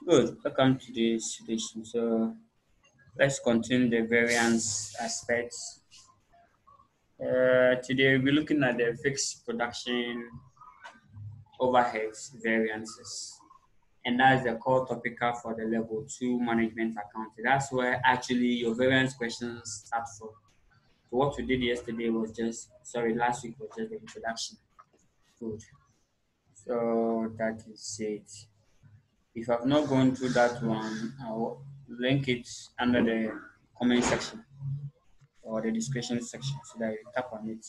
Good. Welcome to this edition. So let's continue the variance aspects. Today we'll be looking at the fixed production overheads variances. And that's the core topical for the level 2 management accounting. That's where actually your variance questions start from. So what we did yesterday was last week was just the introduction. Good. So that is it. If I've not gone through that one, I'll link it under the comment section or the description section so that you tap on it.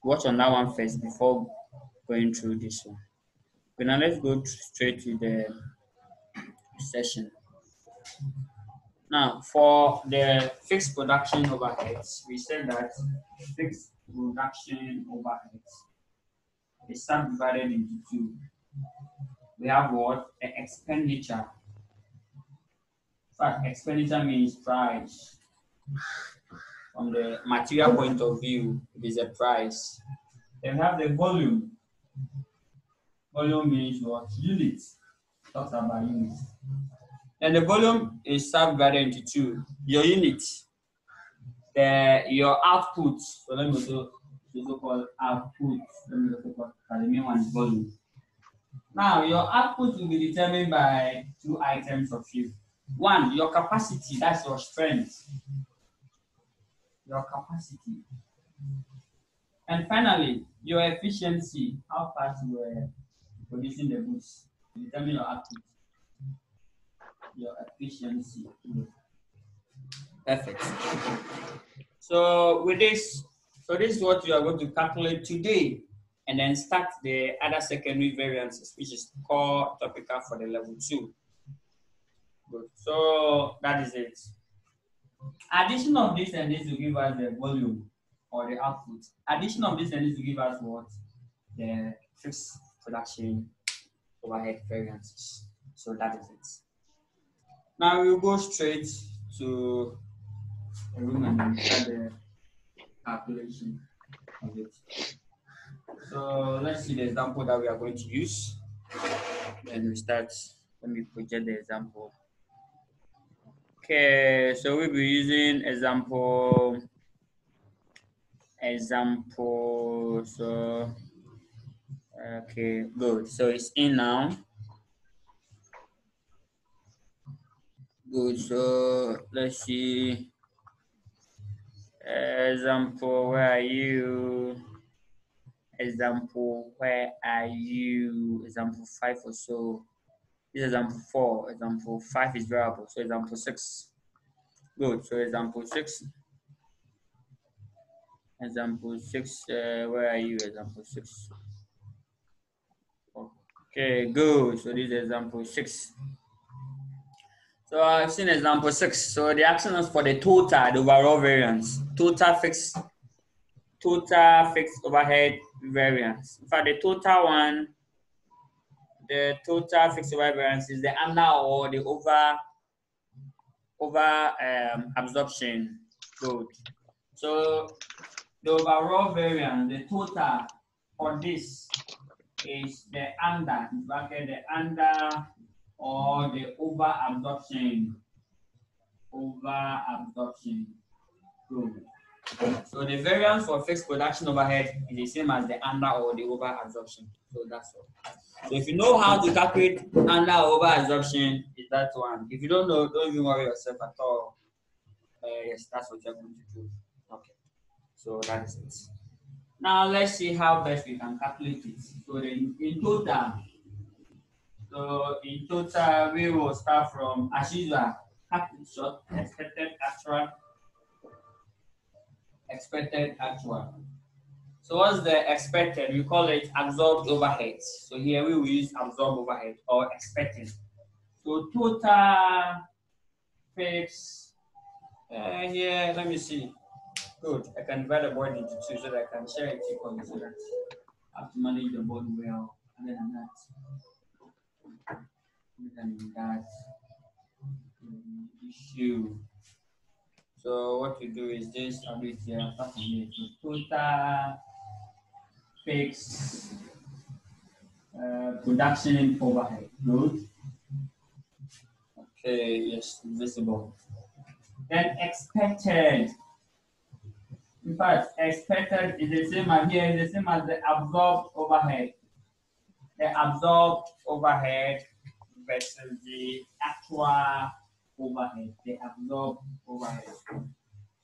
Watch on that one first before going through this one. Okay, now let's go straight to the session. Now, for the fixed production overheads, we said that fixed production overheads is subdivided into two. We have what? The expenditure. In fact, expenditure means price. From the material point of view, it is a price. Then we have the volume. Volume means what? Units. Talks about units. And the volume is subdivided into two. Your units, your output. So let me also call output. Let me also call the main one is volume. Now your output will be determined by two items of you. One, your capacity, that's your strength. Your capacity. And finally, your efficiency, how fast you are producing the goods. Determine your output. Your efficiency. Perfect. So with this, this is what you are going to calculate today, and then start the other secondary variances, which is core topical for the level 2. Good. So that is it. Addition of this and this will give us the volume or the output. Addition of this and this will give us what? The fixed production overhead variances. So that is it. Now we'll go straight to the room and start the calculation of it. So let's see the example that we are going to use. Then we start. Let me project the example. Okay, so we'll be using example. So okay, good. So it's in now. Good. So let's see. Example, where are you? Example, where are you? Example 5 or so. This is example 4. Example 5 is variable. So example 6. Good. So example 6. Example 6. Where are you? Example 6. Okay, good. So this is example 6. So I've seen example 6. So the action is for the total, the overall variance. Total fixed overhead variance. In fact, the total fixed overhead variance is the under or the over absorption. Good. So the overall variance, the total for this is the under, in bracket the under or the over absorption. Over absorption. Good. So the variance for fixed production overhead is the same as the under or the over absorption. So that's all. So if you know how to calculate under or over absorption, is that one. If you don't know, don't even worry yourself at all. Yes, that's what you're going to do. Okay. So that is it. Now let's see how best we can calculate it. So in total, we will start from, as usual, cut it short, expected actual. So what's the expected? We call it absorbed overhead. So here we will use absorbed overhead or expected. So total fixed, here, let me see. Good. I can divide the board into two so that I can share it equally so that I have to manage the board well. Other than that, issue. So what you do is this, I'll do it here, start from here. So total fixed production overhead. Good. Okay, yes, visible. Then expected. In fact, expected is the same as here, is the same as the absorbed overhead. The absorbed overhead versus the actual overhead. The absorbed overhead.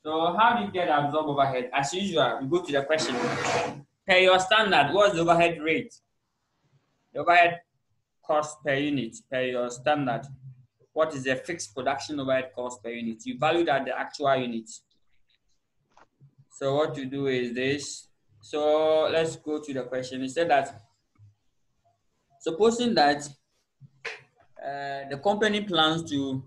So how do you get absorbed overhead? As usual, we go to the question. Per your standard, what's the overhead rate? The overhead cost per unit, per your standard. What is the fixed production overhead cost per unit? You value that the actual unit. So what you do is this. So let's go to the question. It said that supposing that the company plans to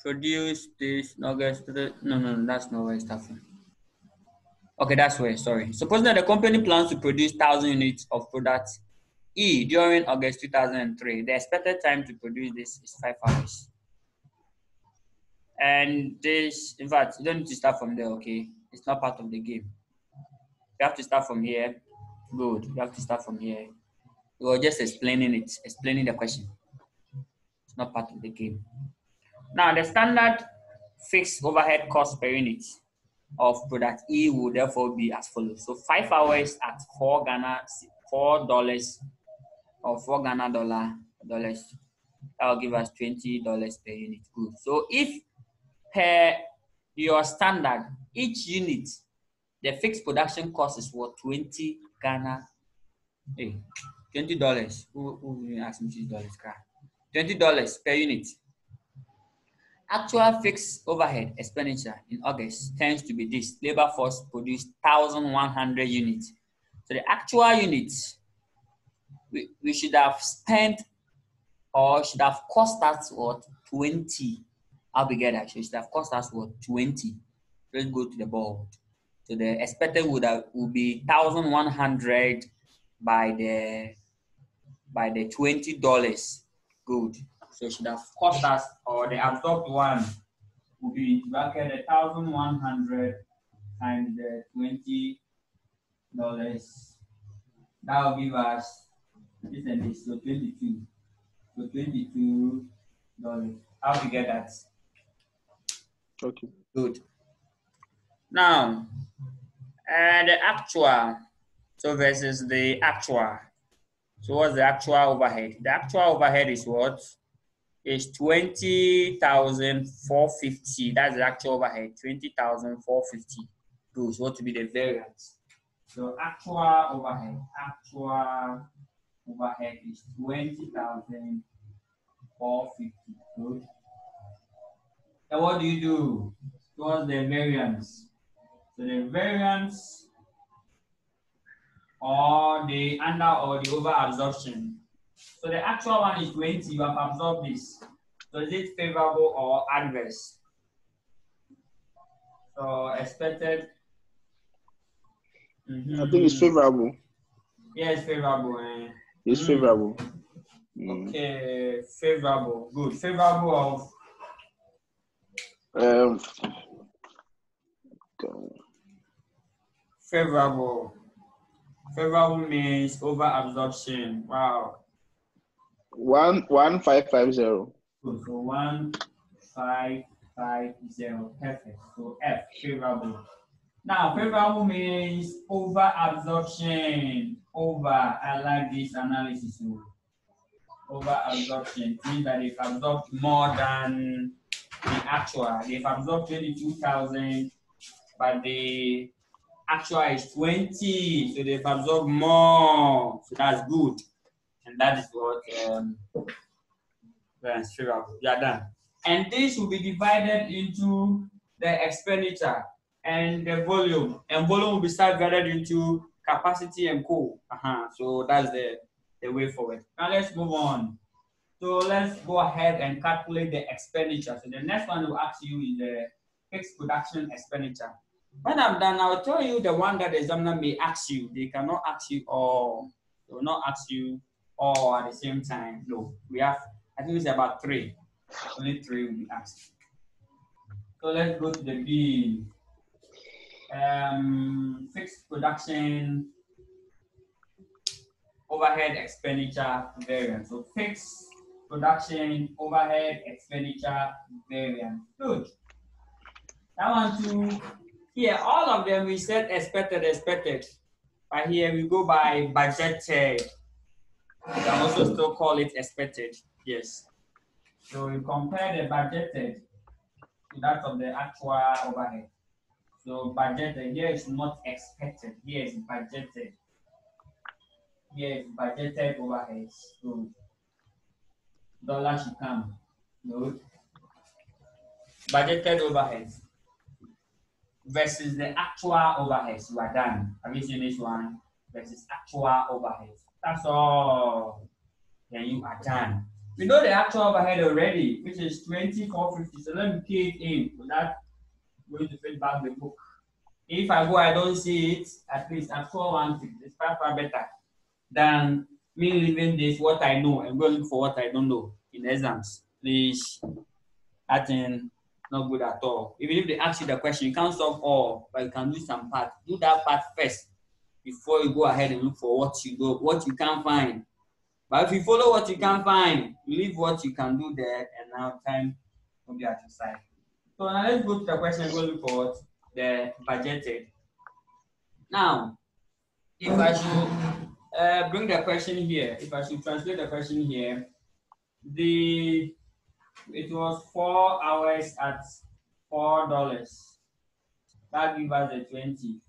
produce this in August. No, that's not where it's from. Okay, that's where. Sorry. Supposing that the company plans to produce 1,000 units of product E during August 2003, the expected time to produce this is 5 hours. And this, in fact, you don't need to start from there. Okay, it's not part of the game. You have to start from here. Good. You have to start from here. You're just explaining it, explaining the question. It's not part of the game. Now, the standard fixed overhead cost per unit of product E will therefore be as follows. So 5 hours at $4 or $4 that will give us $20 per unit. Good. So if per your standard, each unit, the fixed production cost is what? 20 Ghana. Hey, $20. Who asked me $20? $20 per unit. Actual fixed overhead expenditure in August tends to be this. Labor force produced 1,100 units. So the actual units we should have spent or should have cost us what? 20 altogether. So it should have cost us what? 20. Let's go to the board. So the expected would be 1,100 by the $20. Good. So it should have cost us, or the absorbed one will be bracket 1,100 times the $20. That will give us this and this, so 22. So $22. How do you get that? Okay. Good. Now, the actual, so versus the actual. So what's the actual overhead? The actual overhead is what? Is 20,450. That's the actual overhead. 20,450. Good. So what to be the variance? So actual overhead is 20,450. Good. Then what do you do towards the variance? So the variance or the under or the over absorption. So the actual one is 20. You have absorbed this. So is it favorable or adverse? So expected. I think it's favorable. Yeah, it's favorable. It's favorable. Okay, favorable. Good. Favorable of favorable. Favorable means over absorption. Wow. 1,550. Good. So 1,550. Perfect. So F, favorable. Now, favorable means over absorption. Over. I like this analysis. Over absorption means that they've absorbed more than the actual. They've absorbed 22,000, but the actual is 20. So they've absorbed more. So that's good. And that is what that's favorable. You are done. And this will be divided into the expenditure and the volume. And volume will be divided into capacity and co. So that's the way forward. Now let's move on. So let's go ahead and calculate the expenditure. So the next one will ask you is the fixed production expenditure. When I'm done, I'll tell you the one that the examiner may ask you. They cannot ask you all. They will not ask you all at the same time. No, we have, I think it's about 3. Only 3 will be asked. So let's go to the B. Fixed production overhead expenditure variance. So fixed production, overhead, expenditure, variance. Good. That one too. Here, all of them we said expected. But here we go by budgeted. You can also still call it expected. Yes. So we compare the budgeted to that of the actual overhead. So budgeted here is not expected. Here is budgeted. Here is budgeted overheads. So dollar should come. Good. Budgeted overheads versus the actual overheads you are done. Have you seen this one? Versus actual overheads. That's all. Then you are done. We know the actual overhead already, which is 2450. So let me key it in without going to fill back the book. If I go, I don't see it, at least actual one thing. It's far better than me leaving this what I know and going for what I don't know in exams. Please, that thing not good at all. Even if they ask you the question, you can't solve all, but you can do some part. Do that part first before you go ahead and look for what you can't find. But if you follow what you can find, you leave what you can do there, and now time will be at your side. So now let's go to the question and go look for what the budgeted. Now, if I should bring the question here, if I should translate the question here, it was 4 hours at $4. That gives us the 20.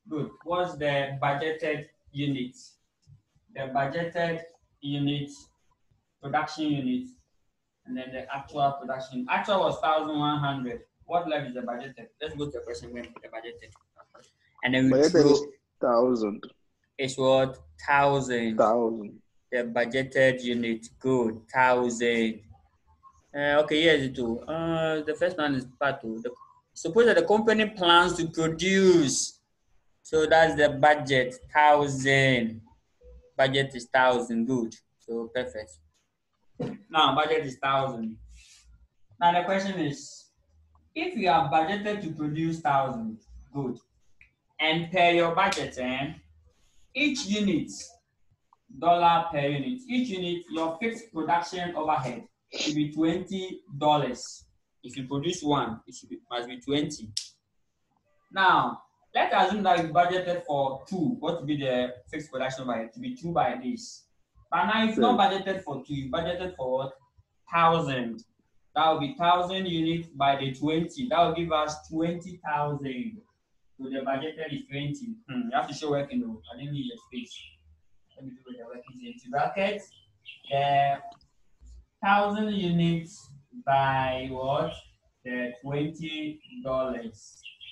Good. What's the budgeted unit? The budgeted unit, production unit, and then the actual production. Actual was 1,100. What left is the budgeted? Let's go to the question when the budgeted. And then we Budgeted is 1,000. It's what? 1,000. 1,000. The budgeted unit. Good. 1,000. Okay, here's it too. The first one is part two. Suppose that the company plans to produce. So that's the budget. 1,000. Budget is 1,000. Good. So perfect. Now budget is 1,000. Now the question is, if you are budgeted to produce 1,000, good. And per your budget, each unit, dollar per unit, each unit, your fixed production overhead should be $20. If you produce one, must be 20. Now, let's assume that you budgeted for 2. What would be the fixed production overhead? To be 2 by this. But now, if not budgeted for 2, you budgeted for what? 1,000. That will be 1,000 units by the 20. That will give us 20,000. So the budgeted is 20. You have to show working though. I didn't need your space. Let me do the working into brackets. 1,000 units by what? The $20.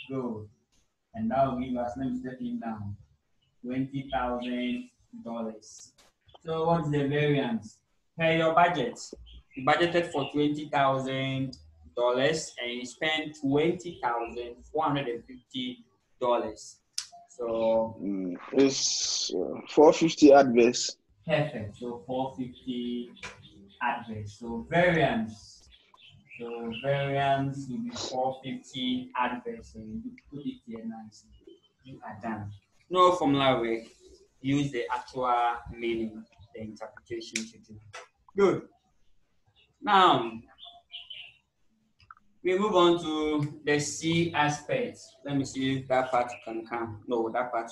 Go. And that will give us, let me set it down, $20,000. So what's the variance? Per your budget. You budgeted for $20,000 and you spent $20,450. So it's 450 adverse. Perfect. So 450 adverse. So variance. Variance will be 450 adverse. So you put it here nicely. You are done. No formula work. Use the actual meaning, the interpretation to do. Good. Now we move on to the C aspect. Let me see if that part can come. No, that part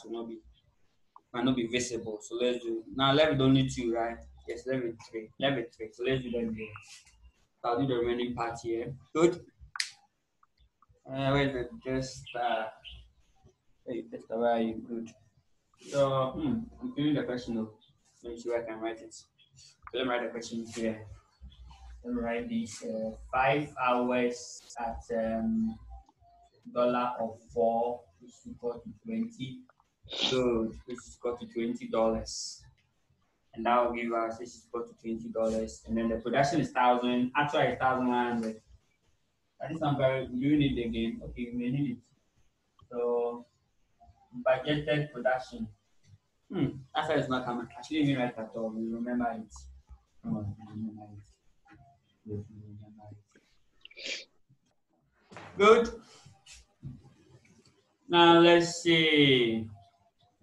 might not be visible. So let's do. Now let me only 2, right? Yes, let me 3. So let's do them here. I'll do the remaining part here. Good. Where is it? Just hey, that's where are you? Good. So I'm doing the question though. Let me see where I can write it. So let me write the question here. Let me write this 5 hours at $4, which is equal to 20. Good, which is equal to $20. And that will give us this is equal to $20. And then the production is 1,000, actually is 1,100. That is very, you need it again. Okay, we need it. So budgeted production. That's why it's not coming. Actually, didn't write at all. We remember it. Remember it. Good. Now let's see.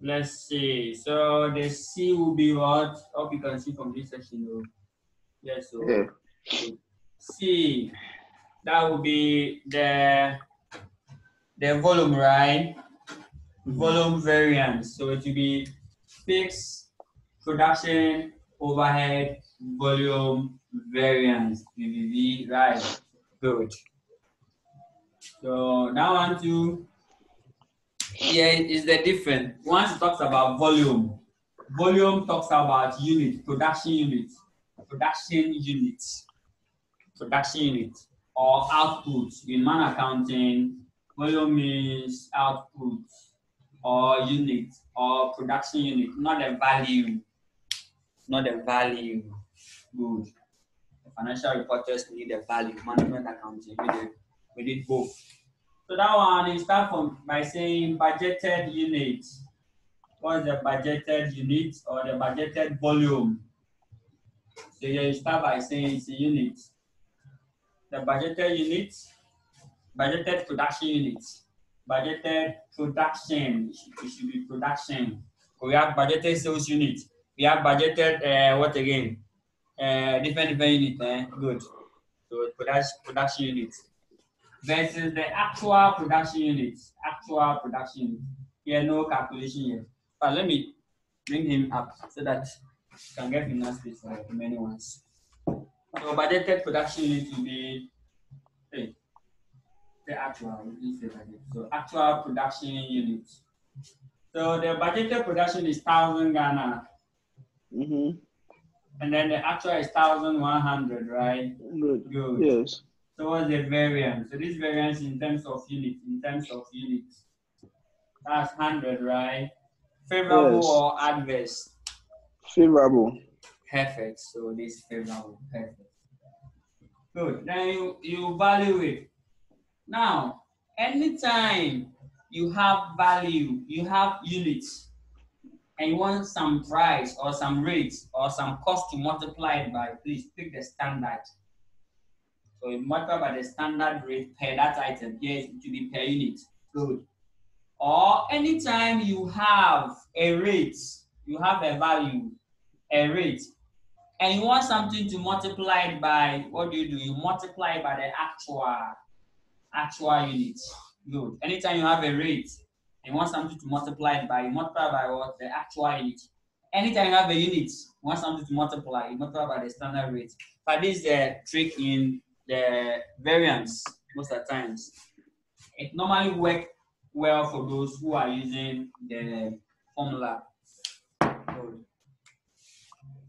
So the C will be what? Hope you can see from this section. Yes, Yeah. so C, that would be the volume, right? Volume variance. So it will be fixed production overhead volume variance, VVV, right? Good. So that one too, here is the difference. Once it talks about volume, volume talks about unit, production unit, production unit, or output. In man accounting, volume means output or unit or production unit, not the value, not the value. Good. The financial reporters need the value, management accounting, we need both. So that one, you start from by saying budgeted unit. What is the budgeted unit or the budgeted volume? So here you start by saying it's a unit. The budgeted unit, budgeted production unit, budgeted production. It should be production. We have budgeted sales unit. We have budgeted what again? Different unit. Good. So production unit versus the actual production unit. Actual production unit. Here no calculation here. But let me bring him up so that you can get enough space for many ones. So budgeted production unit will be the actual. So actual production unit. So the budgeted production is 1,000 Ghana, Mm-hmm. and then the actual is 1,100, right? Good. Good. Yes. So what's the variance? So this variance in terms of unit, that's 100, right? Favorable Yes. or adverse? Favorable. Perfect. So this is favorable. Perfect. Good. Then you value it. Now, anytime you have value, you have units, and you want some price or some rates or some cost to multiply it by, please pick the standard. So you multiply by the standard rate per that item. Yes, it will be per unit. Good. Or anytime you have a rate, you have a value, a rate, and you want something to multiply it by, what do? You multiply it by the actual units. Good. Anytime you have a rate and you want something to multiply it by, you multiply by what? The actual unit. Anytime you have a unit, you want something to multiply, you multiply by the standard rate. But this is the trick in the variance most of the times. It normally works well for those who are using the formula. Good.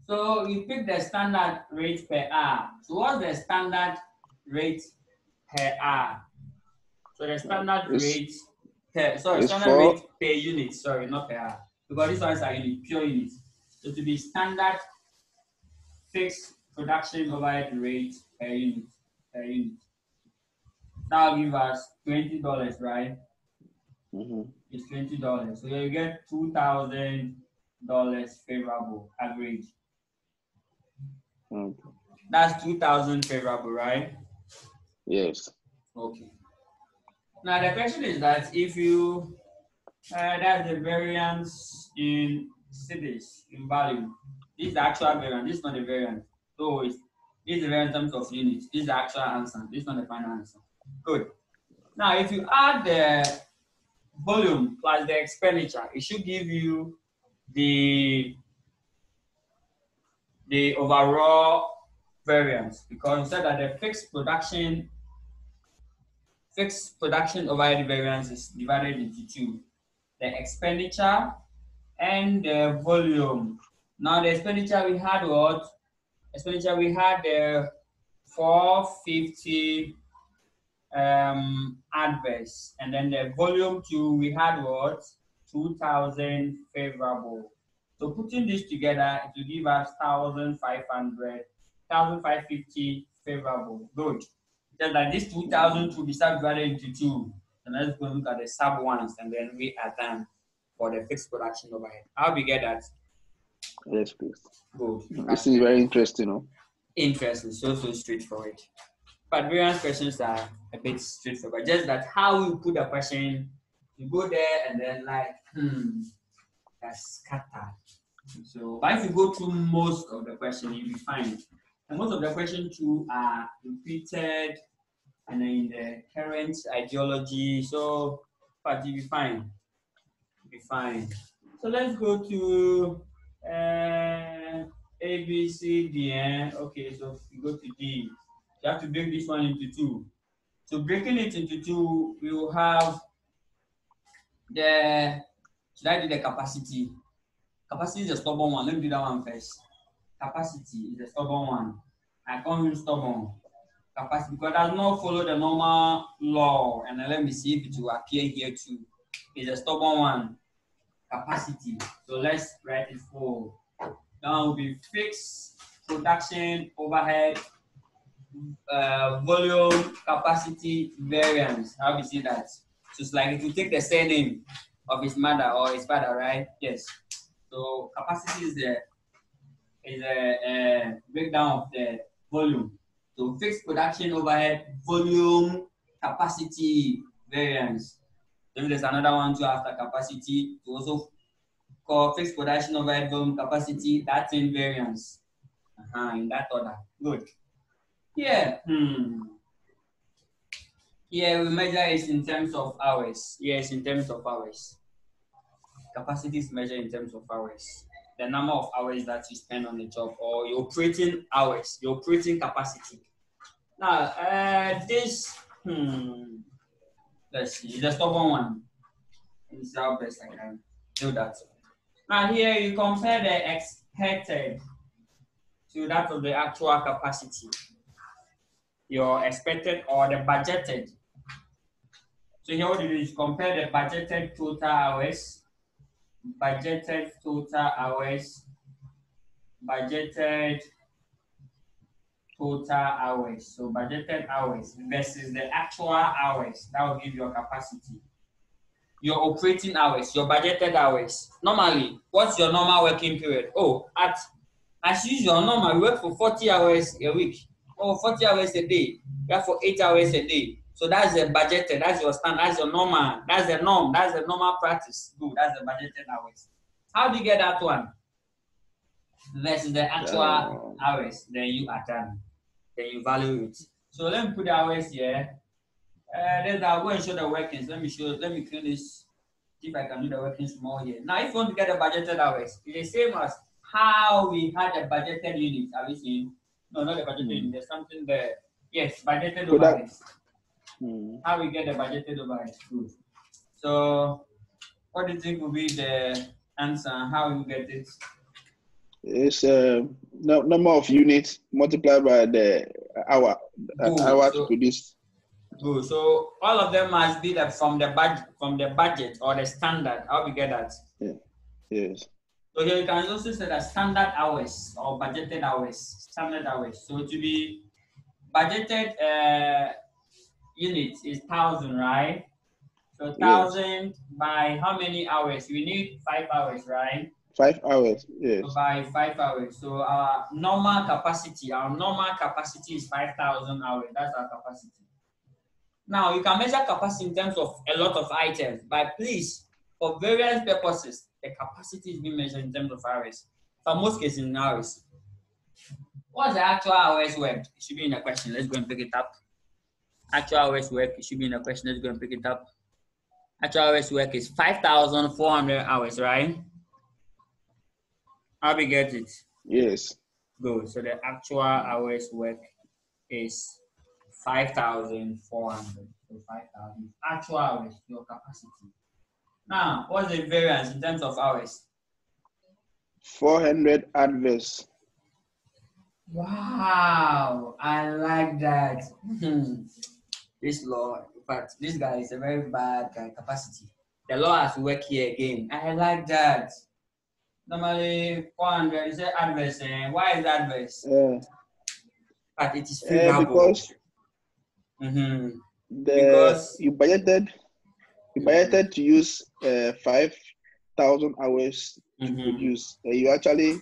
So you pick the standard rate per hour. So what's the standard rate per hour? So the standard rate standard For rate per unit, sorry, not per hour. Because this one is a unit, pure unit. So to be standard fixed production overhead rate per unit. That will give us $20, right? It's $20. So you get $2,000 favorable average. That's 2,000 favorable, right? Yes. Okay. Now the question is that if you that's the variance in cities in value. This is the actual variance. This is not the variance. So this is the variance in terms of units. This is the actual answer. This is not the final answer. Good. Now, if you add the volume plus the expenditure, it should give you the overall variance, because you said that the fixed production overhead variance is divided into two: the expenditure and the volume. Now the expenditure we had what? Expenditure we had the 450 adverse, and then the volume two we had what? 2,000 favorable. So putting this together, it will give us 1,500, 1,550 favorable. Good. Just like this 2,000 will be subdivided into two. And let's go look at the sub ones and then we add them for the fixed production overhead. How we get that? Yes, please. Good. This is very interesting, no? Interesting. So straightforward. But variance questions are a bit straightforward. Just that how you put the question, you go there and then like, that's scattered. So, but if you go through most of the question, you'll be fine. And most of the questions too are repeated and in the current ideology. So, but you'll be fine. You'll be fine. So let's go to A, B, C, D. Okay, so we go to D. You have to break this one into two. So breaking it into two, we will have the, should I do the capacity? Capacity is a stubborn one. Let me do that one first. Capacity is a stubborn one. I can't use stubborn. Capacity because it does not follow the normal law. And then let me see if it will appear here too. It's a stubborn one. Capacity. So let's write it for. Now will be fixed production overhead volume capacity variance. How do you see that? So it's like if you take the surname of his mother or his father, right? Yes. So capacity is a breakdown of the volume. So fixed production overhead volume capacity variance. Then there's another one too after capacity to also call fixed production overhead volume capacity. That's in variance. In that order. Good. Here, here we measure it in terms of hours. Yes, in terms of hours. Capacity is measured in terms of hours. The number of hours that you spend on the job or your operating hours, your operating capacity. Now, this, let's see, the stubborn one. Let me see how best I can do that. Now, here you compare the expected to that of the actual capacity. Your expected or the budgeted. So here what you do is compare the budgeted total hours, budgeted total hours, budgeted total hours. So budgeted hours versus the actual hours. That will give your capacity. Your operating hours, your budgeted hours. Normally, what's your normal working period? Oh, as usual, normal, we work for 40 hours a week or 40 hours a day. We work for 8 hours a day. So that's the budgeted, that's your standard, that's your normal, that's the norm, that's the normal practice. Good, that's the budgeted hours. How do you get that one? Versus the actual hours, then you attend, then you value it. So let me put the hours here. Then I'll go and show the workings. Let me clean this. See if I can do the workings more here. Now, if you want to get the budgeted hours, it's the same as how we had the budgeted units. Have you seen? No, not the budgeted unit. There's something there. Yes, budgeted overheads. How we get the budgeted overheads? Good. So, what do you think will be the answer? How you get it? It's number of units multiplied by the hour. Hour to produce. Good. So all of them must be from the budget or the standard. How we get that? Yeah. Yes. So here you can also say that standard hours or budgeted hours. Standard hours. So to be budgeted units is 1,000, right? So 1,000 by how many hours? We need 5 hours, right? 5 hours. Yes. So by 5 hours. So our normal capacity is 5,000 hours. That's our capacity. Now, you can measure capacity in terms of a lot of items, but please, for various purposes, the capacity is being measured in terms of hours. For most cases, in hours. What's the actual hours worked? It should be in the question. Let's go and pick it up. Actual hours work, it should be in the question. Let's go and pick it up. Actual hours work is 5,400 hours, right? How we get it? Yes. Good. So the actual hours work is 5,400. So 5,000 actual hours, your capacity. Now, what's the variance in terms of hours? 400 adverse. Wow, I like that. This law, in fact, this guy is a very bad guy. Capacity. The law has to work here again. I like that. Normally, 400 is adverse. Why is adverse? But it is favorable. Because you budgeted to use 5,000 hours to produce. You actually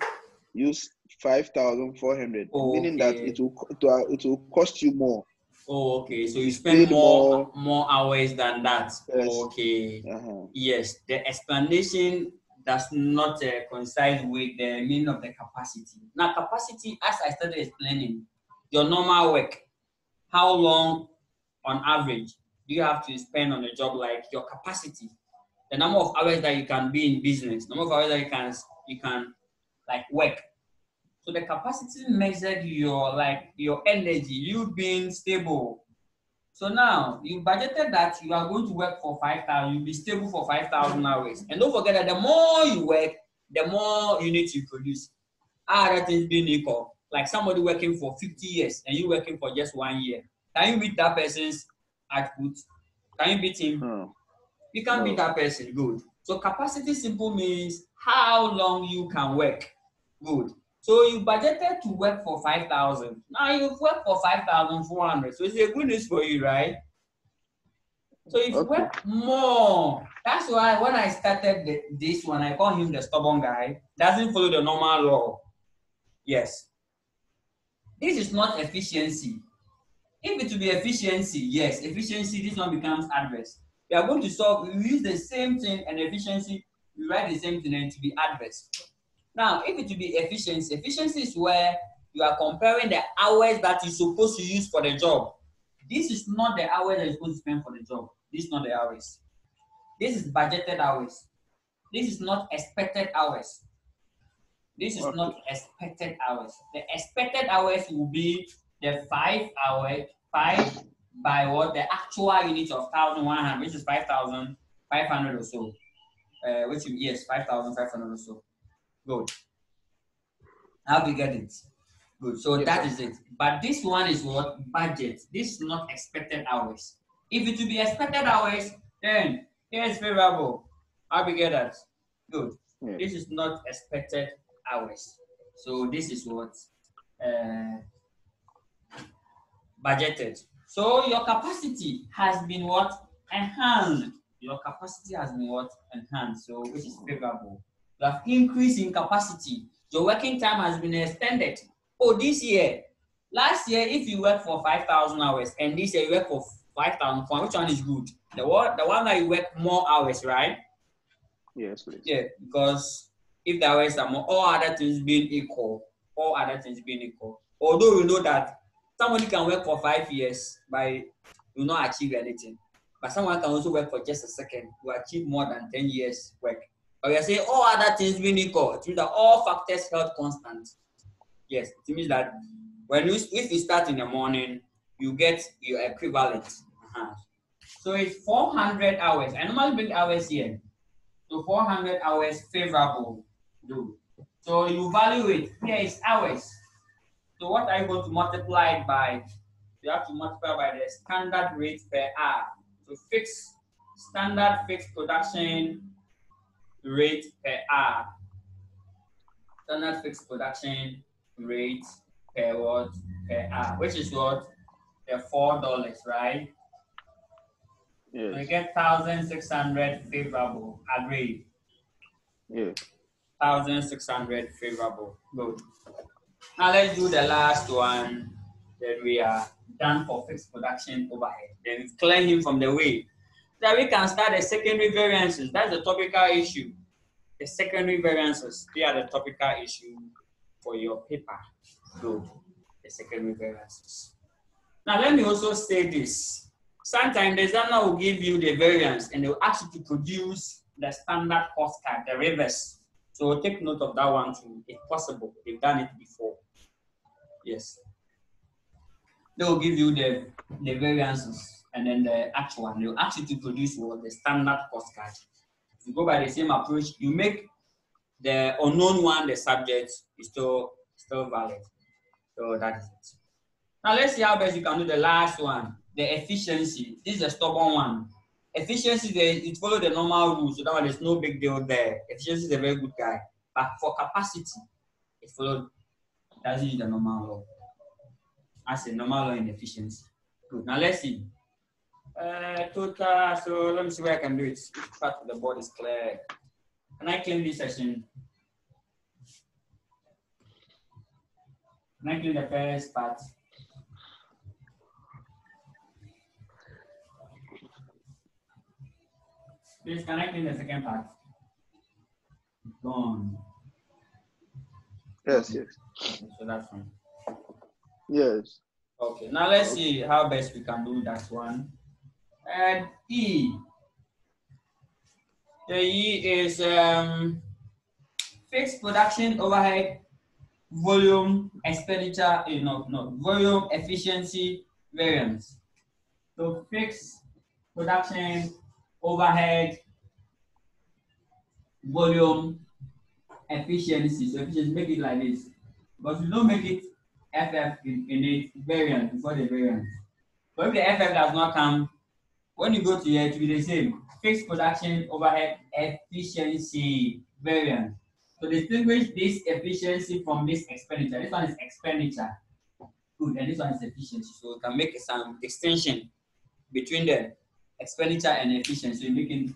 use 5,400, meaning that it will cost you more. Oh, okay. So you spend more hours than that. Yes. Okay. Yes. The explanation does not coincide with the meaning of the capacity. Now, capacity, as I started explaining, your normal work, how long on average do you have to spend on a job, like your capacity, the number of hours that you can be in business, number of hours that you can like work. So the capacity measured your energy, you being stable. So now you budgeted that you are going to work for 5,000, you'll be stable for 5,000 hours. And don't forget that the more you work, the more you need to produce. Other things being equal, like somebody working for 50 years and you working for just 1 year. Can you beat that person's output? Can you beat him? No. You can't beat that person. Good. So capacity simple means how long you can work. Good. So you budgeted to work for 5,000. Now you've worked for 5,400. So it's a good news for you, right? So if you work more, that's why when I started this one, I call him the stubborn guy. Doesn't follow the normal law. Yes. This is not efficiency. If it will be efficiency, yes, efficiency, this one becomes adverse. We are going to solve, we use the same thing and efficiency, we write the same thing and it will be adverse. Now, if it will be efficiency, efficiency is where you are comparing the hours that you're supposed to use for the job. This is not the hours that you're supposed to spend for the job. This is not the hours. This is budgeted hours. This is not expected hours. This is not expected hours. The expected hours will be the 5 hours, 5 by what? The actual unit of 1,100, which is 5,500 or so. Which is, yes, 5,500 or so. Good. How we get it? Good. So that is it. But this one is what? Budget. This is not expected hours. If it will be expected hours, then here is favorable. How we get that? Good. Yeah. This is not expected hours. So this is what budgeted. So your capacity has been what? Enhanced. Your capacity has been what? Enhanced. So which is favorable. You have increased in capacity. Your working time has been extended. Oh, this year, last year, if you work for 5,000 hours and this year you work for 5,000, which one is good? The one that you work more hours, right? Yes, please. Yeah, because if the hours are more, all other things being equal, although we know that somebody can work for 5 years but will not achieve anything, but someone can also work for just a second to achieve more than 10 years work. But we are saying all other things being equal, it means that all factors held constant. Yes, it means that if you start in the morning, you get your equivalent. So it's 400 hours. I normally bring hours here. So 400 hours favorable. Do. So you value it. Here is hours. So what are you going to multiply it by? You have to multiply by the standard rate per hour. So standard fixed production rate per hour. Standard fixed production rate per what? Per hour. Which is what? The $4, right? Yes. So you get 1,600 favorable. Agreed. Yeah. 1,600 favorable. Good. Now let's do the last one. Then we are done for fixed production overhead. Then we clear him from the way. Then we can start the secondary variances. That's the topical issue. The secondary variances, they are the topical issue for your paper. Good. The secondary variances. Now let me also say this. Sometimes the examiner will give you the variance and they will ask you to produce the standard cost card, the reverse. So take note of that one too, if possible. They've done it before. Yes. They will give you the variances and then the actual one. They will ask you to produce what the standard cost card. If you go by the same approach, you make the unknown one the subject is still valid. So that is it. Now let's see how best you can do the last one, the efficiency. This is a stubborn one. Efficiency, it follows the normal rules, so that one there's no big deal there. Efficiency is a very good guy. But for capacity, it doesn't use the normal law. As a normal law in efficiency. Good. Now let's see. Total, so let me see where I can do it. Which part of the board is clear? Can I claim this session? Can I claim the first part? Please, can I claim the second part? gone. Yes, Okay. yes. Okay, so that's fine. Yes. Okay, now let's see how best we can do that one. And E. The E is fixed production overhead volume expenditure, volume efficiency variance. So fixed production overhead volume efficiency. So efficiency, make it like this. But you don't make it FF in it variance before the variance. But if the FF does not come, when you go to here, it will be the same. Fixed production overhead efficiency variance. So distinguish this efficiency from this expenditure. This one is expenditure. Good, and this one is efficiency. So we can make some distinction between the expenditure and efficiency. So you make it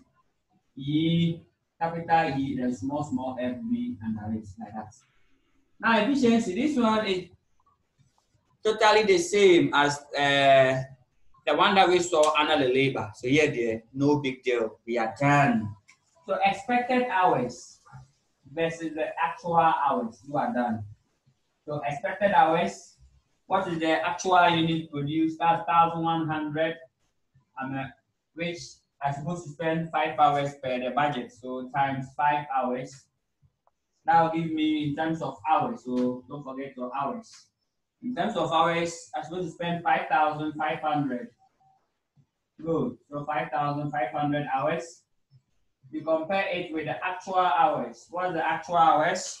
E, capital E, then small FB, and it like that. Now efficiency, this one is totally the same as the one that we saw under the labor. So here, there, no big deal. We are done. So expected hours versus the actual hours. You are done. So expected hours. What is the actual unit produced? That's 1,100. Which I'm supposed to spend 5 hours per the budget. So times 5 hours. That will give me in terms of hours. So don't forget your hours. In terms of hours, I'm supposed to spend 5,500. Good. So 5,500 hours. We compare it with the actual hours. What's the actual hours?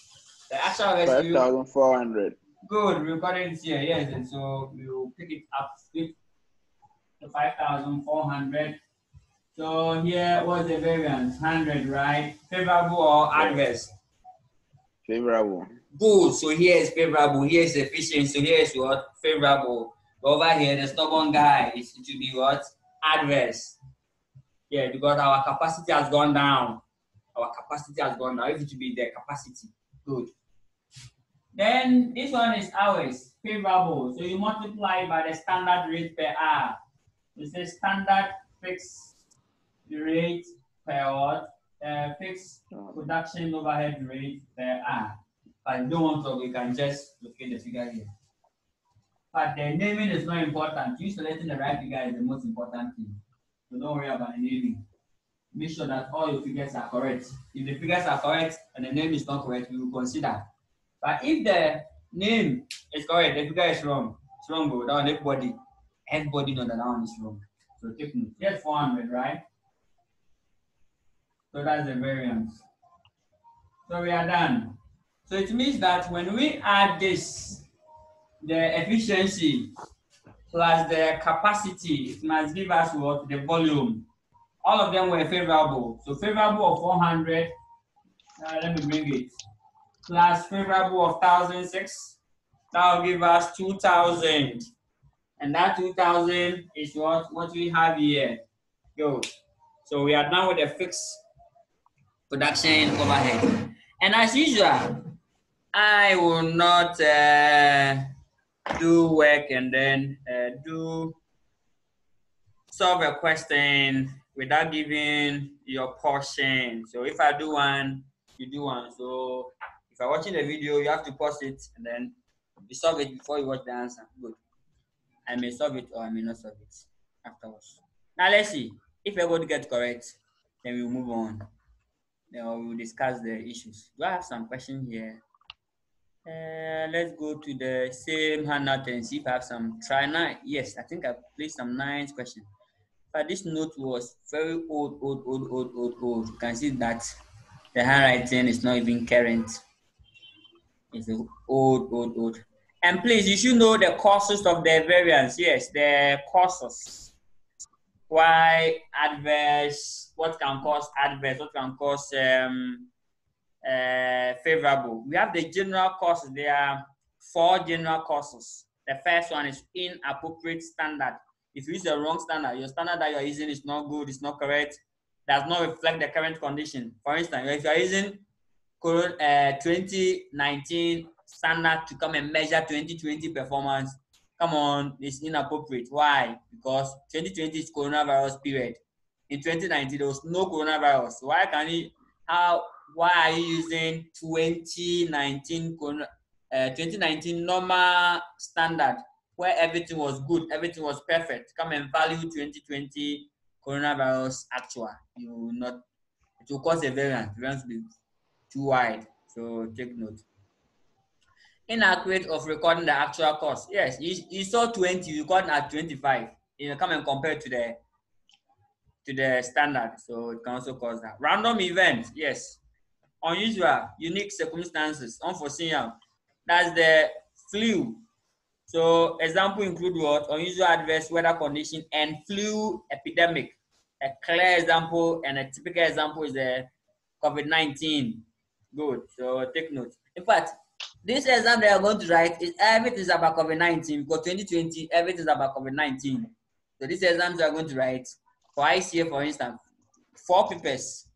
The actual hours 5,400. Good. We got it here. Yes. And so we will pick it up. Split to 5,400. So here, what's the variance? 100, right? Favorable or adverse? Favorable. Good. So here is favorable. Here is efficient. So here is what? Favorable. Over here, the stubborn guy is to be what? Adverse. Yeah, because our capacity has gone down. Our capacity has gone down. If it should be the capacity. Good. Then this one is hours. Favorable. So you multiply by the standard rate per hour. It says standard fixed rate per hour. Fixed production overhead rate per hour. But if you don't want to, we can just locate the figure here. But the naming is not important. You selecting the right figure is the most important thing. So don't worry about the naming. Make sure that all your figures are correct. If the figures are correct and the name is not correct, we will consider. But if the name is correct, the figure is wrong. It's wrong, bro. That one, everybody knows that one is wrong. So take note. Here's 400, right? So that's the variance. So we are done. So it means that when we add this, the efficiency plus the capacity, it must give us what? The volume. All of them were favorable. So favorable of 400, let me bring it, plus favorable of 1,006, that will give us 2,000. And that 2,000 is what we have here. Good. So we are done with the fixed production overhead. And as usual, I will not do work and then solve a question without giving your portion. So if I do one, you do one. So if you're watching the video, you have to pause it and then you solve it before you watch the answer. Good. I may solve it or I may not solve it afterwards. Now let's see. If you're going to get correct, then we'll move on. Then we'll discuss the issues. Do I have some questions here? Let's go to the same handout and see if I have some. Try 9. Yes, I think I placed some 9 questions. But this note was very old. You can see that the handwriting is not even current. It's old. And please, you should know the causes of the variance. Yes, the causes. Why adverse? What can cause adverse? What can cause favorable? We have the general causes. There are 4 general causes. The first one is inappropriate standard. If you use the wrong standard, your standard that you are using is not good, it's not correct, does not reflect the current condition. For instance, if you are using 2019 standard to come and measure 2020 performance, come on, it's inappropriate. Why? Because 2020 is coronavirus period. In 2019, there was no coronavirus. Why can it, how why are you using 2019 normal standard where everything was good, everything was perfect? Come and value 2020 coronavirus actual. You will not, it will cause a variance. Variance will be too wide. So take note. Inaccurate of recording the actual cost. Yes, you saw 20, you recorded at 25. You come and compare to the standard. So it can also cause that. Random event, yes. Unusual, unique circumstances, unforeseen. That's the flu. So example include what? Unusual adverse weather condition and flu epidemic. A clear example and a typical example is the COVID-19. Good. So take note. In fact, this exam they are going to write is everything is about COVID-19 because 2020 everything is about COVID-19. So these exams they are going to write for ICA, for instance, 4 papers.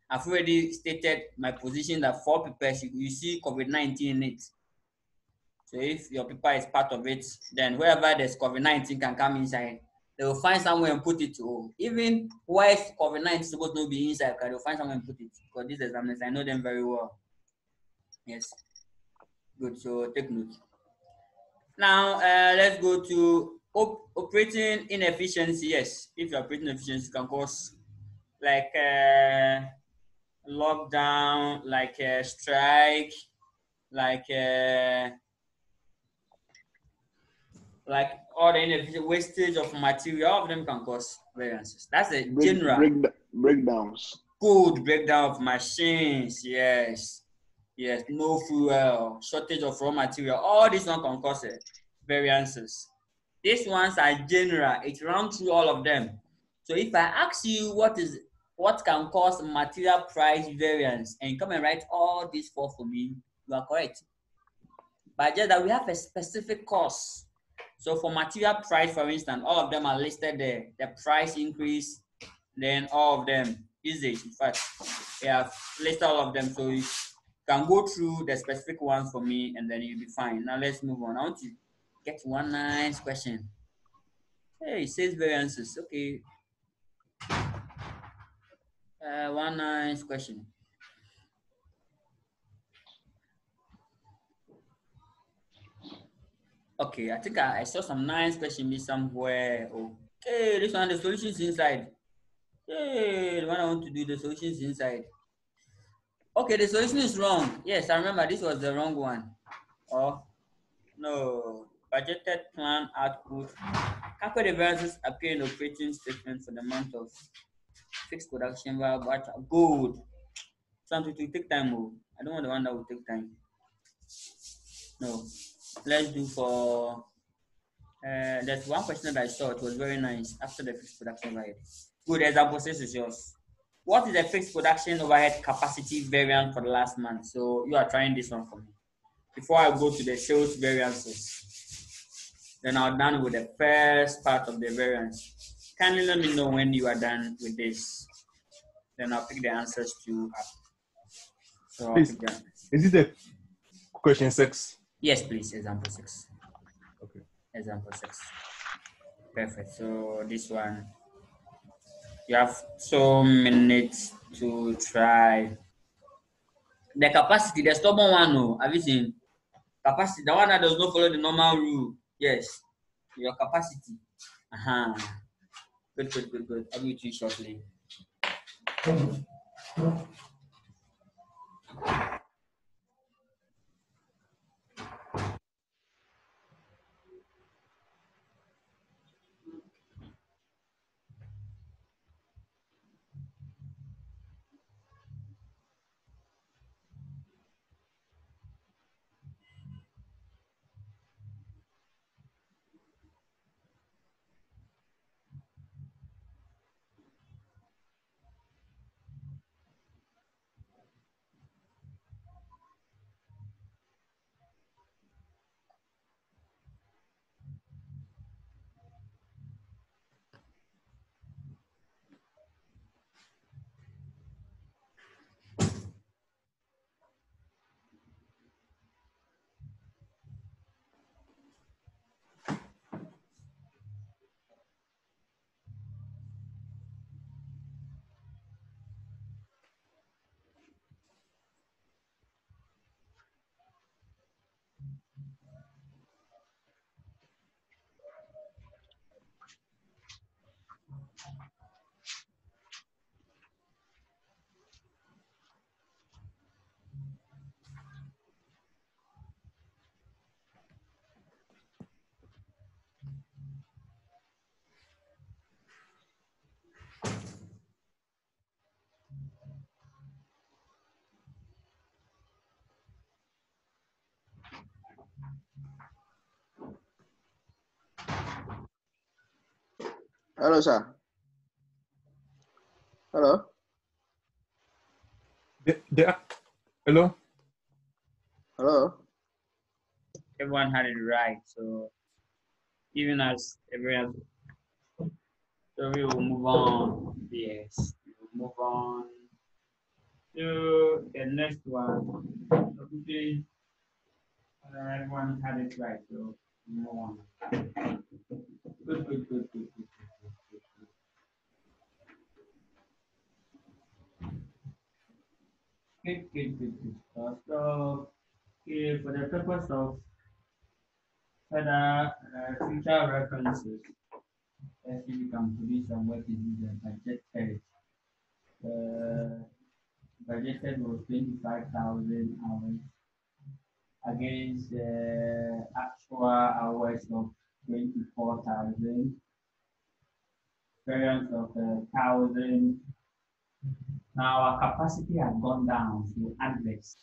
I've already stated my position that 4 papers you see COVID-19 in it. So if your paper is part of it, then wherever there's COVID-19 can come inside. They will find somewhere and put it to. Even where COVID-19 is supposed to be inside, they will find somewhere and put it. Because these examiners, I know them very well. Yes. Good. So take note. Now let's go to operating inefficiency. Yes, if you're operating efficiency, can cause like lockdown, like strike, like like all the inefficient wastage of material, all of them can cause variances. That's a general. Breakdowns. Good breakdown of machines. Yes. Yes. No fuel, shortage of raw material. All these one can cause variances. These ones are general. It runs through all of them. So if I ask you what can cause material price variance and you come and write all these four for me, you are correct. But just that we have a specific cause. So for material price, for instance, all of them are listed there. The price increase, then all of them. Easy. In fact, they have listed all of them. So you can go through the specific ones for me and then you'll be fine. Now let's move on. I want to get one nice question. Hey, it says variances. Okay. One nice question. Okay, I think I saw some nice question me somewhere. Okay, this one, the solutions inside. Hey, the one I want to do, the solutions inside. Okay, the solution is wrong. Yes, I remember this was the wrong one. Oh, no. Budgeted plan output. Calculate the variances appear in the operating statement for the month of fixed production value. Good. Something to take time. Oh. I don't want the one that will take time. No. Let's do for there's one question that I saw. It was very nice after the fixed production overhead. Good example. This is yours. What is the fixed production overhead capacity variance for the last month? So you are trying this one for me. Before I go to the sales variances, then I'm done with the first part of the variance. Kindly let me know when you are done with this. Then I'll pick the answers to up. So I'll pick them. Is it the question 6? Yes, please. Example 6. Okay. Example 6. Perfect. So this one, you have 2 minutes to try. The capacity, the stubborn one, no. Have you seen? Capacity, the one that does not follow the normal rule. Yes. Your capacity. Uh-huh. Good. I'll meet you shortly. Hello, sir. Hello. Hello. Hello. Everyone had it right. So even as everyone, so we will move on. Yes, we will move on to the next one. Okay, everyone had it right. So move on. Good. Good. So, okay, for the purpose of further future references, let's see if we can produce some work in the budget. Budgeted was 25,000 hours against actual hours of 24,000, variance of 1,000. Now our capacity has gone down to adverse.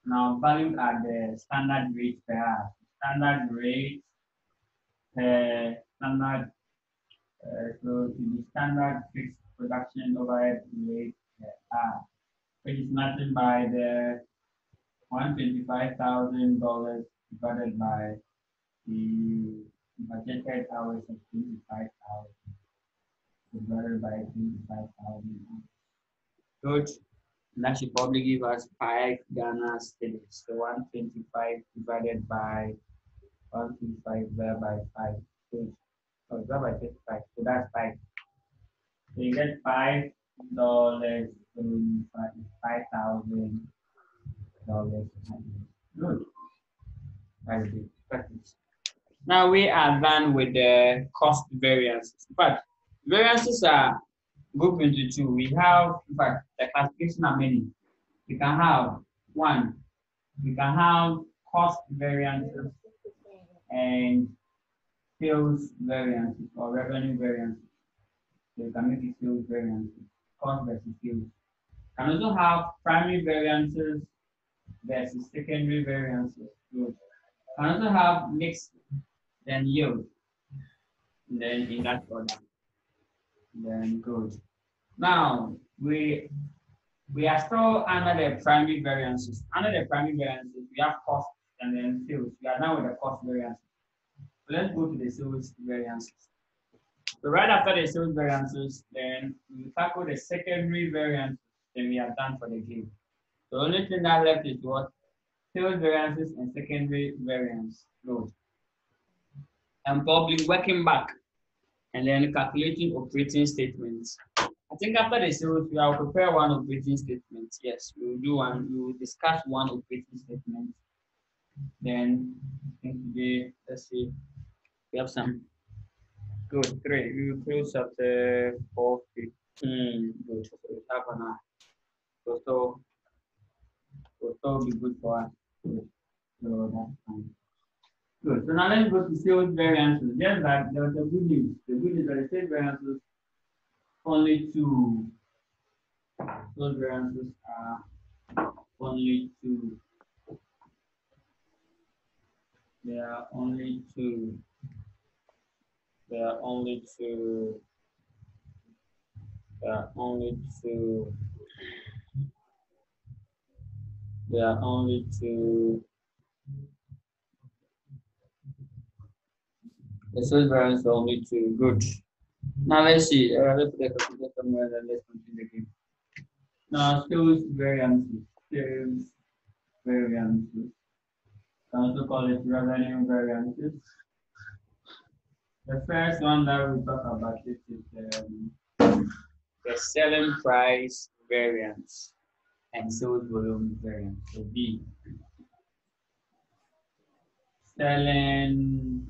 Now valued at the standard rate per hour. Standard rate standard so to the standard fixed production overhead rate per hour, which is nothing by the $125,000 divided by the budgeted hours of 25,000 divided by 25,000. Good. That should probably give us 5 Ghana cedis. So 125 divided by 125 divided by 5. Good. Oh, divided by 25. So that's 5. So you get $5 to $5,000. Good. That is it. Perfect. Now we are done with the cost variances. But variances are grouped into two. We have, in fact, the classification are many. We can have one, we can have cost variances and sales variances or revenue variances. So you can make it sales variances, cost versus sales. You can also have primary variances versus secondary variances. So you can also have mixed then yield. Then in that order. Then good. Now we are still under the primary variances. Under the primary variances, we have cost and then sales. We are now with the cost variances. So let's go to the sales variances. So right after the sales variances, then we tackle the secondary variances. Then we are done for the game. The only thing that left is what? Sales variances and secondary variance. Good. And probably working back and then calculating operating statements. I think after the sales, we will prepare one operating statement. Yes, we will do one. We will discuss one operating statement. Then I think today, let's see, we have some good 3. We will close at 4:15. Good. So we have an hour. So will be good for us. Good. So that's fine. Good. So now let's go to sales variances. Just that there's a good news. The good news that the sales variances only 2. Those variances are only 2. There are only 2. There are only 2. There are only 2. There are only 2. The sales variance are only 2. Good. Now let's see. Let's put the calculator somewhere and let's continue the game. Now sales variances. Sales variances. I also call it revenue variances. The first one that we talk about is the selling price variance and sales volume variance. So B. selling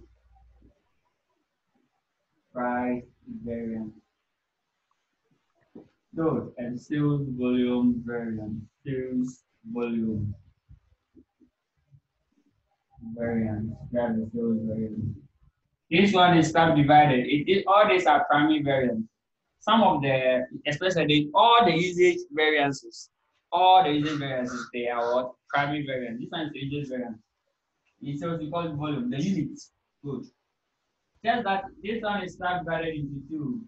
price variance. Good. And sales volume variance. Sales volume variance. That's the sales variance. This one is subdivided. All these are primary variance. Some of the, especially all the usage variances, they are what? Primary variance. This one is the usage variance. It shows we call it volume, the units. Good. Just that this one is subdivided into two.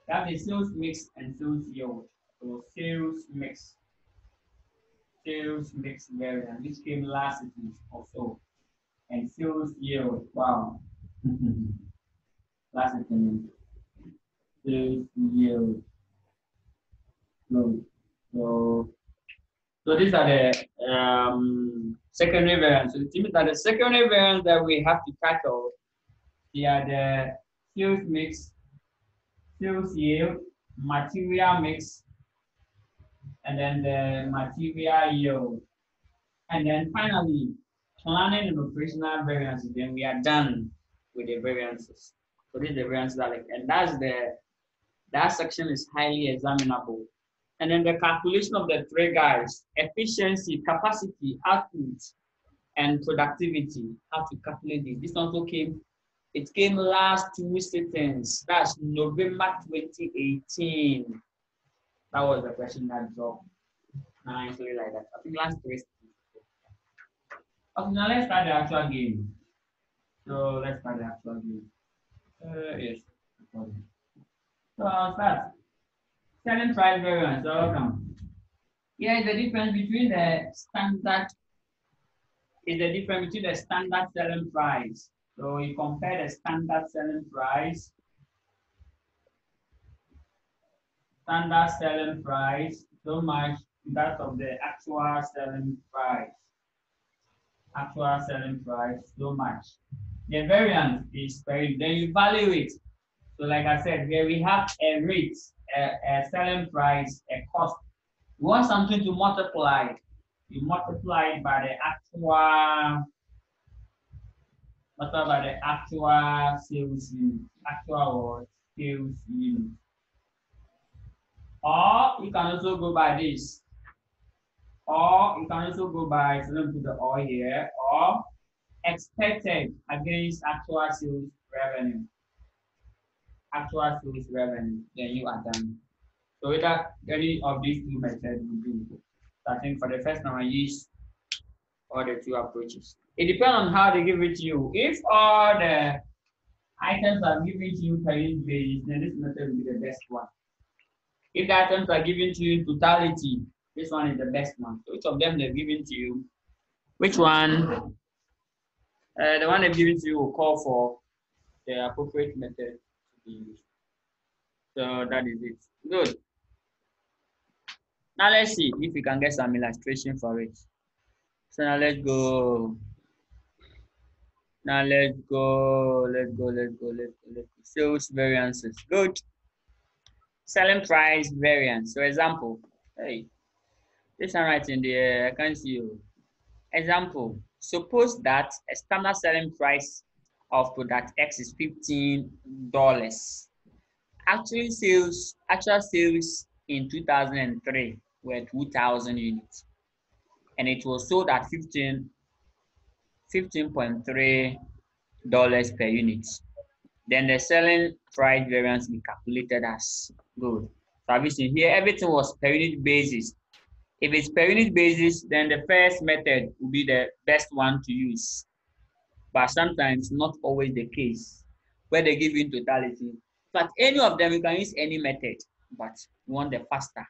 That is sales mix and sales yield. So sales mix variance, which came last week or so. And sales yield, wow. Last week, sales yield. Good. So these are the secondary variants. So it means that the secondary variants that we have to tackle, they are the sales mix, sales yield, material mix, and then the material yield. And then finally, planning and operational variances. Then we are done with the variances. So these are the variances that and that section is highly examinable. And then the calculation of the three guys: efficiency, capacity, output, and productivity. How to calculate it. This also came last two sittings. That's November 2018. That was the question that dropped. Nicely like that. I think last three sittings. Okay, now let's start the actual game. So let's start the actual game. Yes. So I'll start. Selling price variance. So welcome. Here is the difference between the standard selling price. So you compare the standard selling price so much to that of the actual selling price. So much. The variance is very, then you value it. So like I said, here we have a rate, a selling price, a cost. You want something to multiply. You multiply it by the actual sales unit, sales unit. Or you can also go by this. Or you can also go by, so let me put the or here, or expected against actual sales revenue. Then you are done. So whether any of these two methods will do. So I think for the first time I use all the two approaches. It depends on how they give it to you. If all the items are given to you per unit basis, then this method will be the best one. If the items are given to you in totality, this one is the best one. So each of them they're given to you. Which one? The one they've given to you will call for the appropriate method to be used. So that is it. Good. Now let's see if we can get some illustration for it. So now let's go. Let's go. Sales variances. Good. Selling price variance. So example. Hey, this one right in there. I can't see you. Example. Suppose that a standard selling price of product X is $15. Actual sales in 2003 were 2,000 units, and it was sold at $15.3 per unit. Then the selling price variance we calculated as good. So have you seen here? Everything was per unit basis. If it's per unit basis, then the first method will be the best one to use. But sometimes not always the case where they give you in totality. But any of them, you can use any method, but you want the faster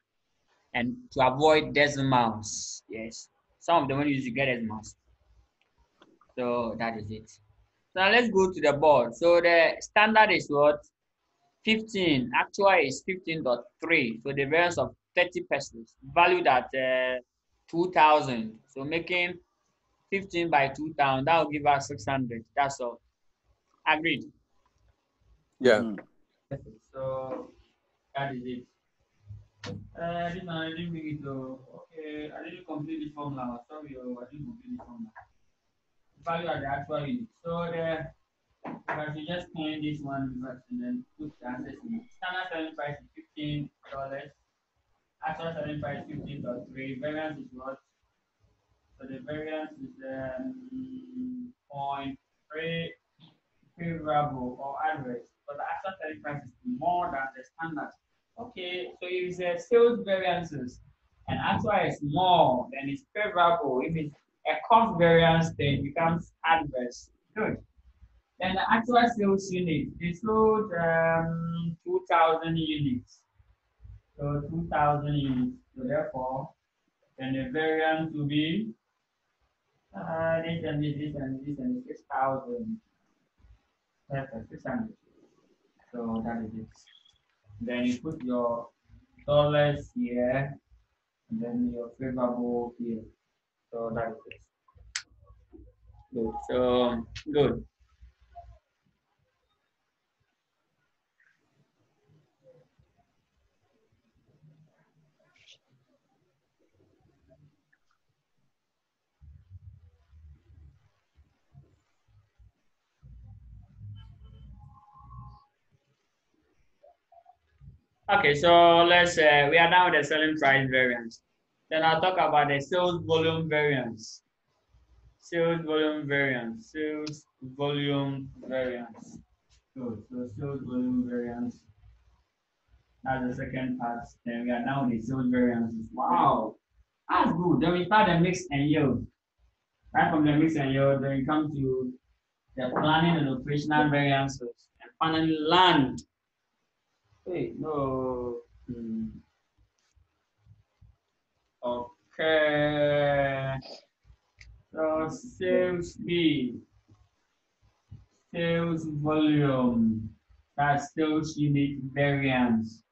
and to avoid decimals. Yes, some of them when you use, you get decimals. So that is it. So now let's go to the board. So the standard is what? 15. Actual is 15.3. So the variance of 30 pesos valued at 2,000. So making 15 by 2,000, that will give us 600. That's all. Agreed? Yeah. So that is it. This one I didn't bring it though. Okay, I didn't complete the formula. Sorry, I didn't complete the formula. value at the actual unit. So the I should just clean this one first and then put the answers in. Standard selling price is $15. Actual selling price 15.3. Variance is what? So the variance is 0.3 favorable or adverse. But the actual selling price is more than the standard. Okay, so if it's sales variances and actual is more, then it's favorable. If it's a cost variance, then it becomes adverse. Good. Then the actual sales unit, they sold 2,000 units. So 2,000 units. So therefore, then the variance will be this and this, this and this and 6,000. Perfect, 600. So that is it. Then you put your dollars here, and then your favorable here. So that is it. Good. So good. Okay, so let's we are done with the selling price variance. Then I'll talk about the sales volume variance. Sales volume variance. Sales volume variance. Good. So sales volume variance. That's the second part. Then we are now with the sales variances. Wow. That's good. Then we start the mix and yield. Right from the mix and yield, then we come to the planning and operational variances. And finally land. Wait, no. Okay. So sales speed, sales volume, that's sales unit variance.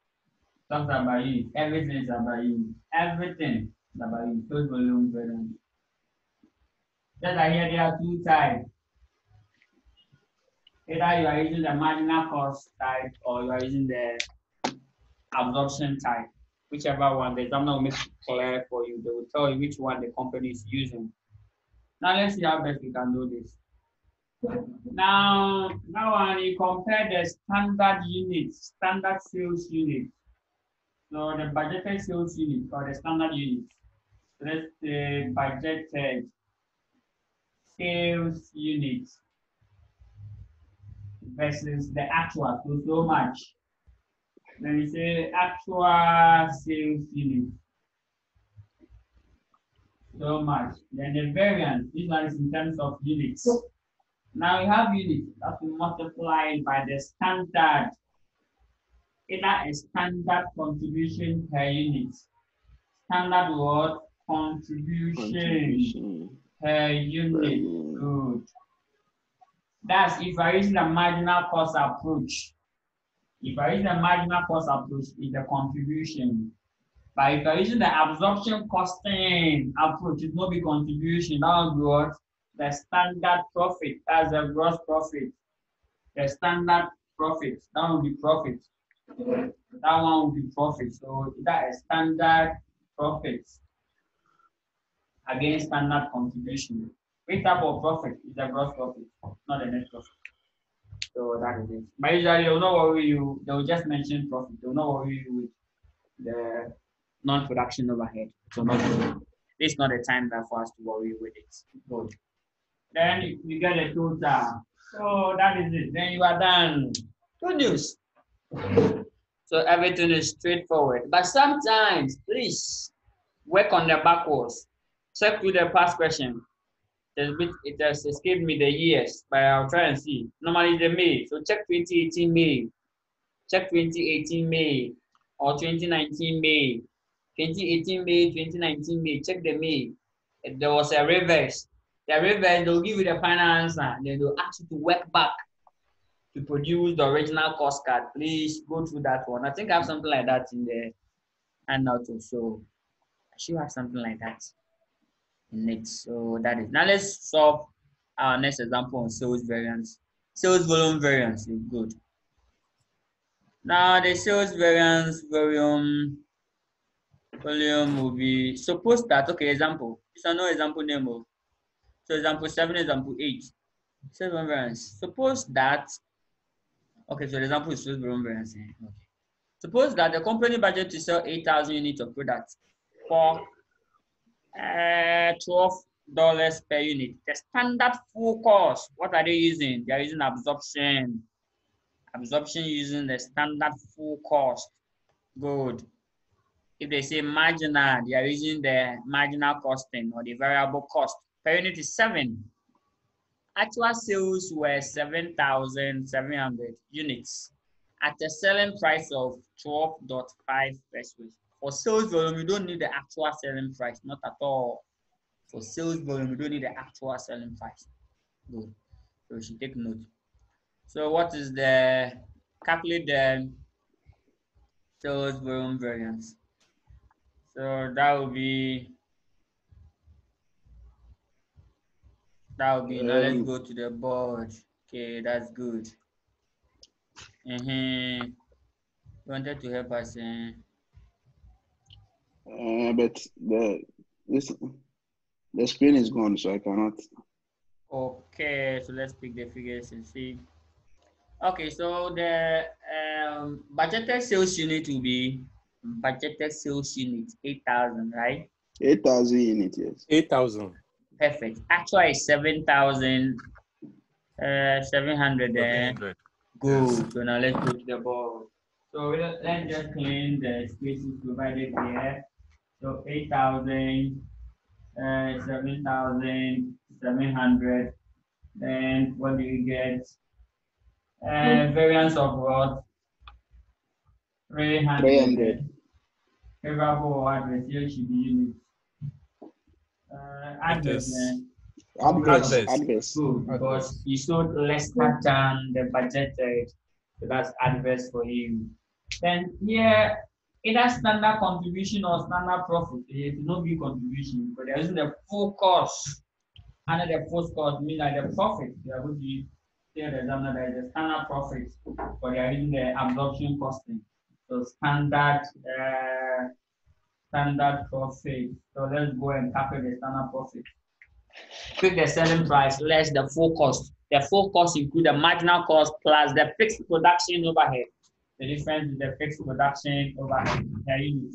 Talks about it. Everything is about it. Everything is about it. Sales volume variance. Just like here, there are two types. Either you are using the marginal cost type or you are using the absorption type. Whichever one, the examiner will make it clear for you. They will tell you which one the company is using. Now let's see how best we can do this. Now when you compare the standard units, standard sales unit, so the budgeted sales unit or the standard unit, let's say budgeted sales unit versus the actual, so much. Then we say actual sales unit, so much. Then the variance, this one is in terms of units. Now we have units that we multiply by the standard, either a standard contribution per unit. Standard what? Contribution per unit. Good. That's if I use the marginal cost approach. If I use the marginal cost approach, it's the contribution. But if I use the absorption costing approach, it will be contribution. That will be what? The standard profit. That's the gross profit. The standard profit. That will be profit. That one will be profit. So that is standard profit against standard contribution. Which type of profit is the gross profit, not the net profit. So that is it. But usually they will not worry you, they will just mention profit. They will not worry you with the non-production overhead. So not good. This is not the time that for us to worry with it. Good. Then you get a total. So that is it. Then you are done. Good news. So everything is straightforward. But sometimes, please work on the backwards. Check through the past question. It has escaped me the years, but I'll try and see. Normally the May. So check 2018 May. Check 2018 May or 2019 May. 2018 May, 2019 May. Check the May. If there was a reverse. The reverse, they'll give you the final answer. Then they'll ask you to work back to produce the original cost card. Please go through that one. I think I have something like that in the handout also. I should have something like that in it. So that is. Now let's solve our next example on sales variance. Sales volume variance is good. Now the sales variance volume will be supposed that, okay, example. This is no example name. So example 7, example 8. Sales volume variance. Suppose that, okay, so the example is sales volume variance. Okay. Suppose that the company budget to sell 8,000 units of products for $12 per unit. The standard full cost, what are they using? They are using absorption. Absorption using the standard full cost. Good. If they say marginal, they are using the marginal costing or the variable cost. Per unit is 7. Actual sales were 7,700 units at a selling price of 12.5 pesos. For sales volume, you don't need the actual selling price, not at all. For sales volume, you don't need the actual selling price. Good. So you should take note. So what is the calculate the sales volume variance? So that will be now let's go to the board. Okay, that's good. Wanted to help us. But the screen is gone, so I cannot. Okay, so let's pick the figures and see. Okay, so the budgeted sales unit will be budgeted sales unit 8,000, right? 8,000 units, yes. 8,000. Perfect. Actually, 7,700 there. 700. Good. Yes. So now let's go to the board. So let's just clean the spaces provided here. So 8,000, 7,700. Then what do you get? Variance of what? 300. Favorable or adverse? Here should be units. Adverse. Adverse. Good, because you showed less than the budgeted. So that's adverse for you. Then here, either standard contribution or standard profit. It will not be contribution because there isn't the full cost. Under the full cost means that the profit, they are going to tell the examiner that is the standard profit, but they are using the absorption costing. So standard profit. So let's go and calculate the standard profit. Pick the selling price less the full cost. The full cost include the marginal cost plus the fixed production overhead. The difference is the fixed production overhead per unit.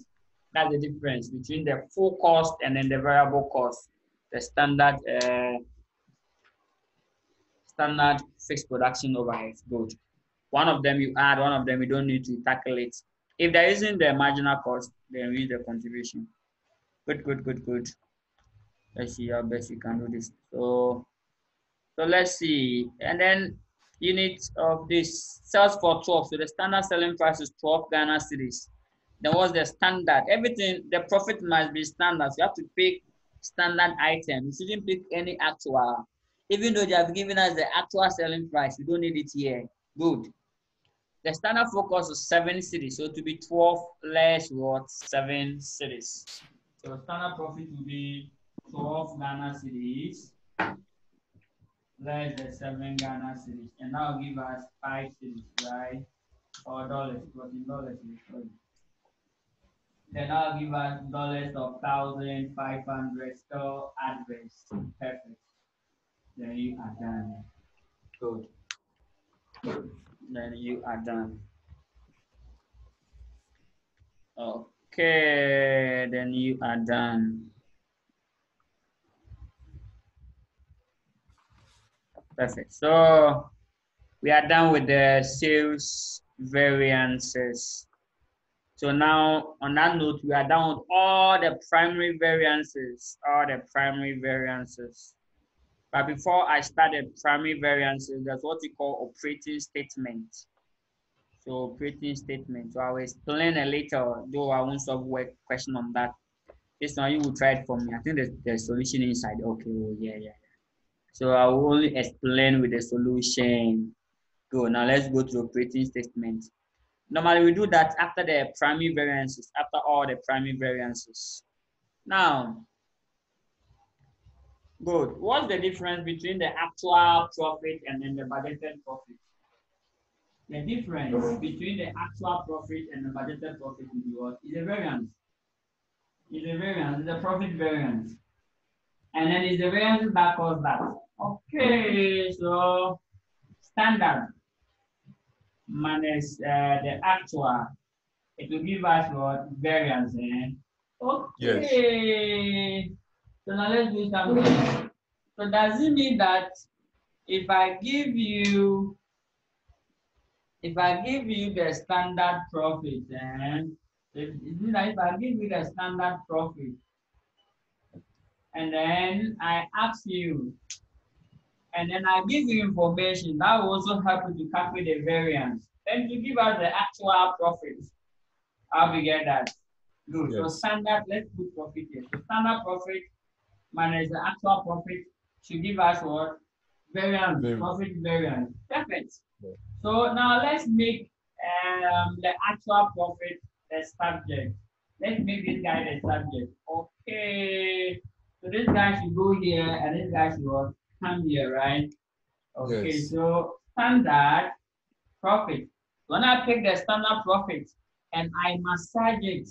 That's the difference between the full cost and then the variable cost. The standard fixed production overhead. Good. One of them you add, one of them you don't need to calculate. If they're using the marginal cost, then use the contribution. Good. Let's see how best you can do this. So let's see. And then units of this sells for 12. So the standard selling price is 12 Ghana cedis. Then what's the standard? Everything, the profit must be standard. So you have to pick standard items. You shouldn't pick any actual. Even though they have given us the actual selling price, we don't need it here. Good. The standard focus is 7 cedis. So to be 12 less what? 7 cedis. So standard profit will be 12 Ghana cedis less the 7 Ghana cedis, and that will give us 5 cedis, right? Or dollars, because in dollars is sorry. Then that will give us dollars of 1,500 still adverse. Perfect. Then you are done. Good. Then you are done. Okay, then you are done. Perfect. So we are done with the sales variances. So now on that note, we are done with all the primary variances, But before I start the primary variances, that's what we call operating statement. So operating statement. So I will explain a little, though I won't solve work question on that. This one you will try it for me. I think there's the solution inside. Okay, oh, yeah. So I will only explain with the solution. Good. Now let's go to operating statement. Normally we do that after the primary variances, after all the primary variances. Now, good. What's the difference between the actual profit and then the budgeted profit? The difference between the actual profit and the budgeted profit is what? Is a variance. It's a variance. It's a profit variance. And then it's the variance that cause that. Okay, so standard minus the actual, it will give us what? Variance. Eh? Yes. Okay. So now let's do something. So does it mean that if I give you the standard profit, it means that if I give you the standard profit and then I ask you and then I give you information that will also help you to calculate the variance. Then to give us the actual profit. How we get that? Good. So Yes. standard, let's put profit here. So standard profit minus the actual profit should give us what? Variance, Very. profit variance. Perfect. Yeah. So now let's make the actual profit the subject. Let's make this guy the subject. Okay. So this guy should go here and this guy should what? Come here, right? Okay, Yes. so standard profit. When I pick the standard profit and I massage it,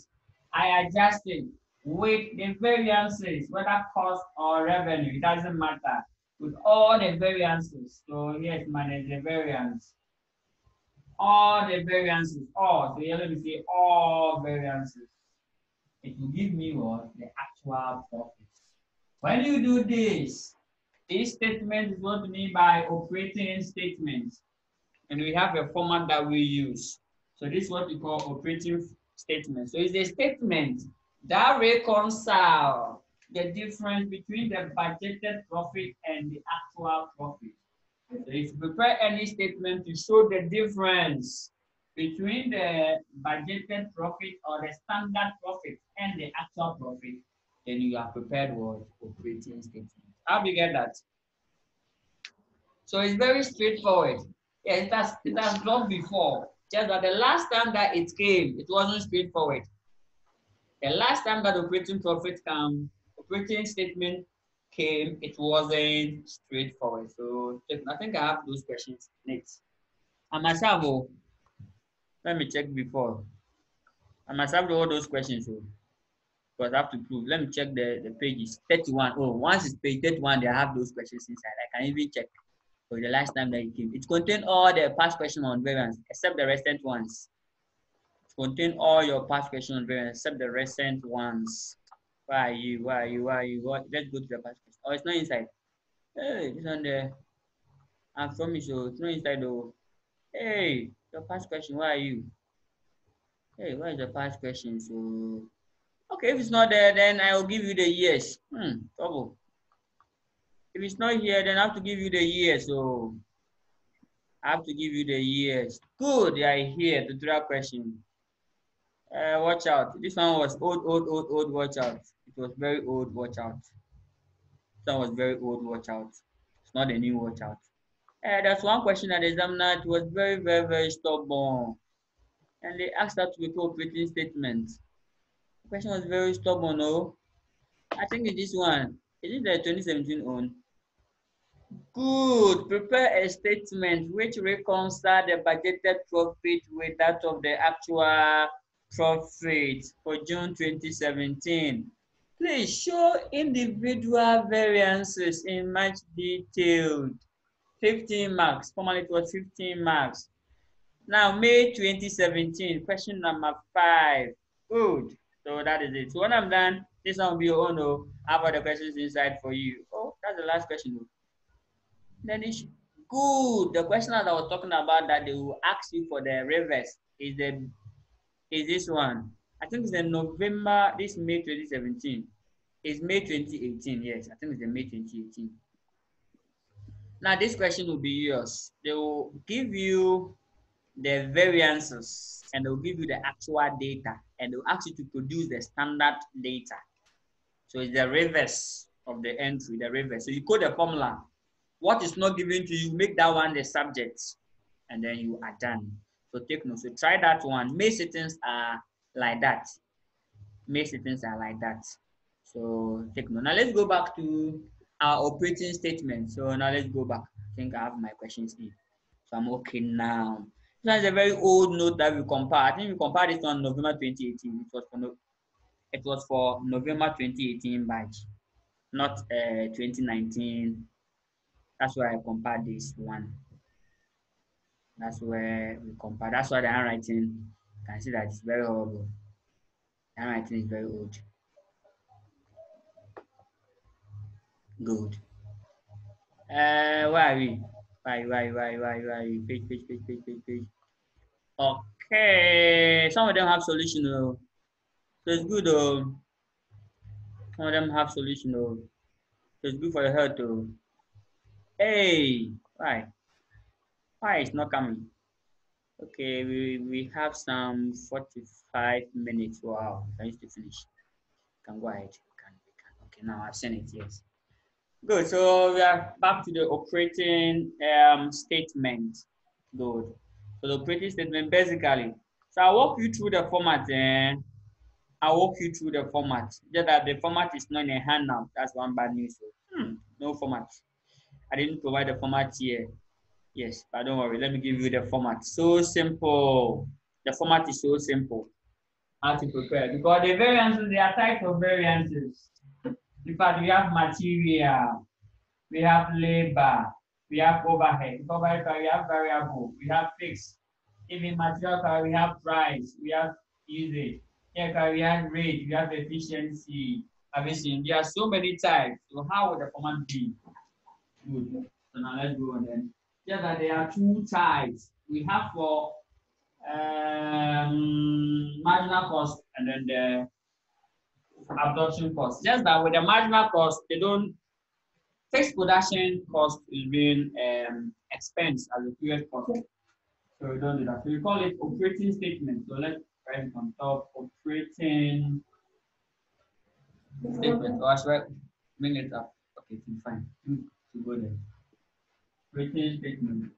I adjust it with the variances, whether cost or revenue, it doesn't matter. With all the variances. So yes, manage the variance. All the variances, all. So here let me say all variances. It will give me what? The actual profit. When you do this statement is what we mean by operating statements. And we have a format that we use. So this is what we call operating statement. So it's a statement that reconcile the difference between the budgeted profit and the actual profit. So if you prepare any statement to show the difference between the budgeted profit or the standard profit and the actual profit, then you have prepared what? Operating statement. How do you get that? So it's very straightforward. Yeah, it has dropped before. Just that the last time that it came, it wasn't straightforward. The last time that operating statement came, it wasn't straightforward. So I think I have those questions next. I must have, let me check before. I must have all those questions. So, because I have to prove. Let me check the pages. 31. Oh, once it's page 31, they have those questions inside. I can even check. For the last time that it came. It contained all the past questions on variance except the recent ones. It contained all your past questions on variance except the recent ones. Why are you? Why are you? Why are you? What? Let's go to the past question. Oh, it's not inside. Hey, this one there. I promise you, it's not inside though. Hey, your past question. Why are you? Hey, where is the past question? So, okay, if it's not there, then I will give you the years. Trouble. If it's not here, then I have to give you the years. So, I have to give you the years. Good, they are here. Tutorial question. Watch out. This one was old. Watch out. It was very old. Watch out. This one was very old. Watch out. It's not a new. Watch out. There's one question that the examiner. It was very stubborn, and they asked her to make operating statement. The question was very stubborn. No, I think it's this one. Is it the 2017 one? Good. Prepare a statement which reconcile the budgeted profit with that of the actual profit for June 2017. Please show individual variances in much detail. 15 marks. Formerly it was 15 marks. Now, May 2017, question number 5. Good. So that is it. So when I'm done, this one will be your own. Oh, I have other questions inside for you. Oh, that's the last question. Then it's good. The question that I was talking about that they will ask you for the reverse is this one. I think it's in November, this May 2017. It's May 2018. Yes, I think it's the May 2018. Now this question will be yours. They will give you the variances and they'll give you the actual data and they'll ask you to produce the standard data. So it's the reverse of the entry, the reverse. So you code the formula. What is not given to you, make that one the subject, and then you are done. So take note. So try that one. May settings are like that. May settings are like that. So take note. Now let's go back to our operating statement. So now let's go back. I think I have my questions in. So I'm okay now. This one is a very old note that we compare. I think we compared it on November 2018. It was for November 2018 batch. not 2019. That's where I compare this one. That's where we compare. That's why the handwriting, you can see that it's very horrible. The handwriting is very old. Good. Where are we? Why? Page. Okay. Some of them have solution though. So it's good though. Some of them have solution though. So it's good for your health though. Hey, why? Why it's not coming? Okay, we have some 45 minutes. Wow, I used to finish. Can go ahead. We can. Okay, now I've seen it. Yes. Good. So we are back to the operating statement. Good. So the operating statement basically. So I'll walk you through the format. I'll walk you through the format. Just that the format is not in a handout. That's one bad news. So, no format. I didn't provide the format here. Yes, but don't worry. Let me give you the format. So simple. The format is so simple. How to prepare because the variances, there are types of variances. In fact, we have material, we have labor, we have overhead. Overhead, we have variable, we have fixed. Even material, we have price, we have usage. Here, we have rate, we have efficiency. Everything. There are so many types. So how would the format be? Good. So now let's go on then. Yeah, that there are two types. We have for marginal cost and then the absorption cost. Just that with the marginal cost, they don't fixed production cost is being expense as a period cost. So we don't do that. So we call it operating statement. So let's write it on top. Operating statement. Or should I bring it up? Okay, fine. To go there. Operating statement.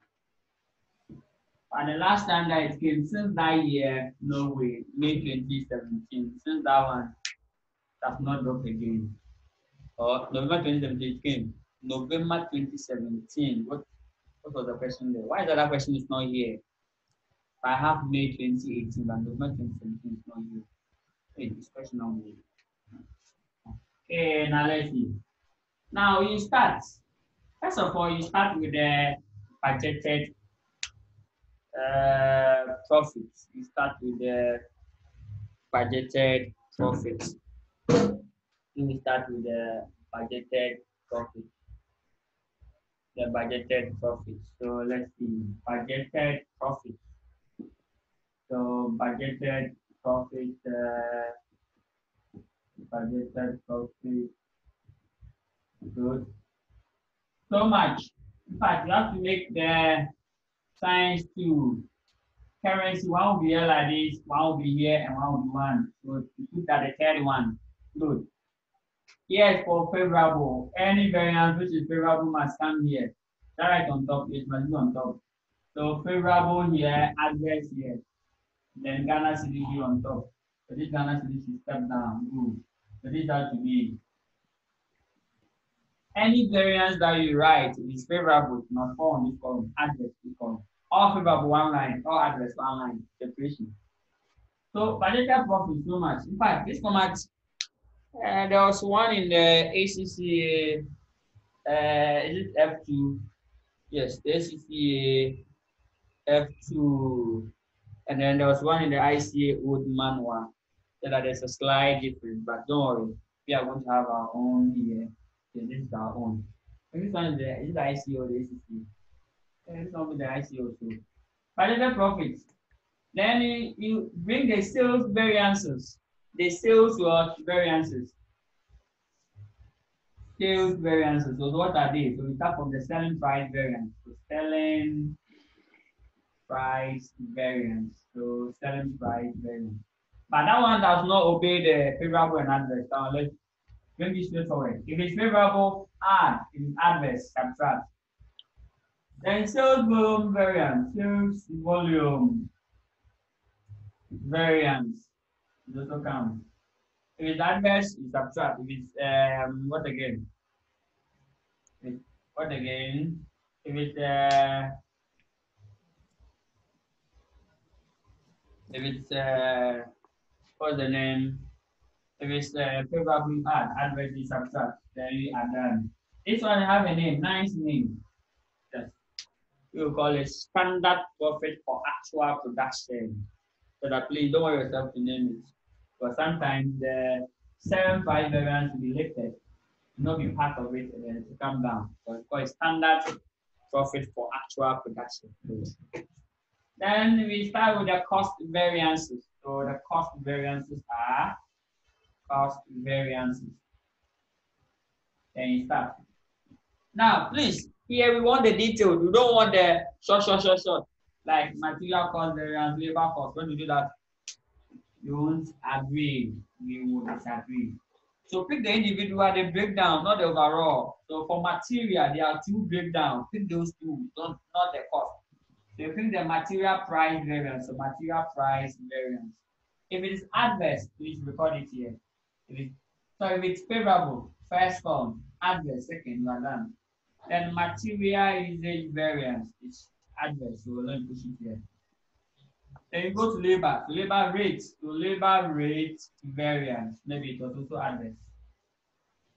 And the last time that it came, since that year, no way, May 2017, since that one, that's not dropped again. Or November 2017 it came. November 2017. What was the question there? Why is that question is not here? I have May 2018, but November 2017 is not here. Hey, this question on me. Okay, now let's see. Now you start. First of all, you start with the budgeted profits. You start with the budgeted profits. We start with the budgeted profit. The budgeted profit. So let's see. Budgeted profit. So budgeted profit, good. So much. In fact, you have to make the signs to currency. One will be here like this, one will be here, and one will be one. So you put that the third one. Good. Yes, for favorable. Any variance which is favorable must come here. That right on top, it must be on top. So favorable here, adverse here. Then Ghana CDG on top. So this Ghana CDG step down. Good. So this has to be any variance that you write is favorable, not fall on this column, adverse this column. All favorable one line, all adverse one line, separation. So budgeted profit so much. In fact, this format, there was one in the ACCA, is it F2? Yes, the ACCA F2. And then there was one in the ICA old manual. So that there's a slight difference, but don't worry, we are going to have our own here. So this is our own. This one is the ICO or the ACC. This one is the ICO too. Budgeted profits. Then you bring the sales variances. The sales variances. Sales variances. So what are they? So we start from the selling price variance. So selling price variance. So selling price variance. But that one does not obey the favorable and adverse. Now let's bring this straightforward. If it's favorable, add. If it's adverse, subtract. Then sales volume variance. Sales volume variance. It also counts. If it's adverse, you subtract. If it's what again? What again? If it's what's the name? If it's favorable, add. Adverse, you subtract. Then you are done. This one have a name, nice name. Yes. We will call it standard profit for actual production. So that please don't worry yourself to name it. But sometimes the 7.5 variance will be lifted, not be part of it, and then it will come down. So it's called standard profit for actual production. Then we start with the cost variances. So the cost variances are cost variances. Then you start. Now, please, here we want the details. We don't want the short. Like material cost variance, labor cost. When you do that, you won't agree. We will disagree. So pick the individual, the breakdown, not the overall. So for material, there are two breakdowns. Pick those two, not the cost. So you pick the material price variance. So material price variance. If it is adverse, please record it here. If it's favorable, first column, adverse, second, you are done. Then material usage variance is adverse, so let me push it here. Then you go to labor, labor rate, labor rate variance, maybe it was also adverse.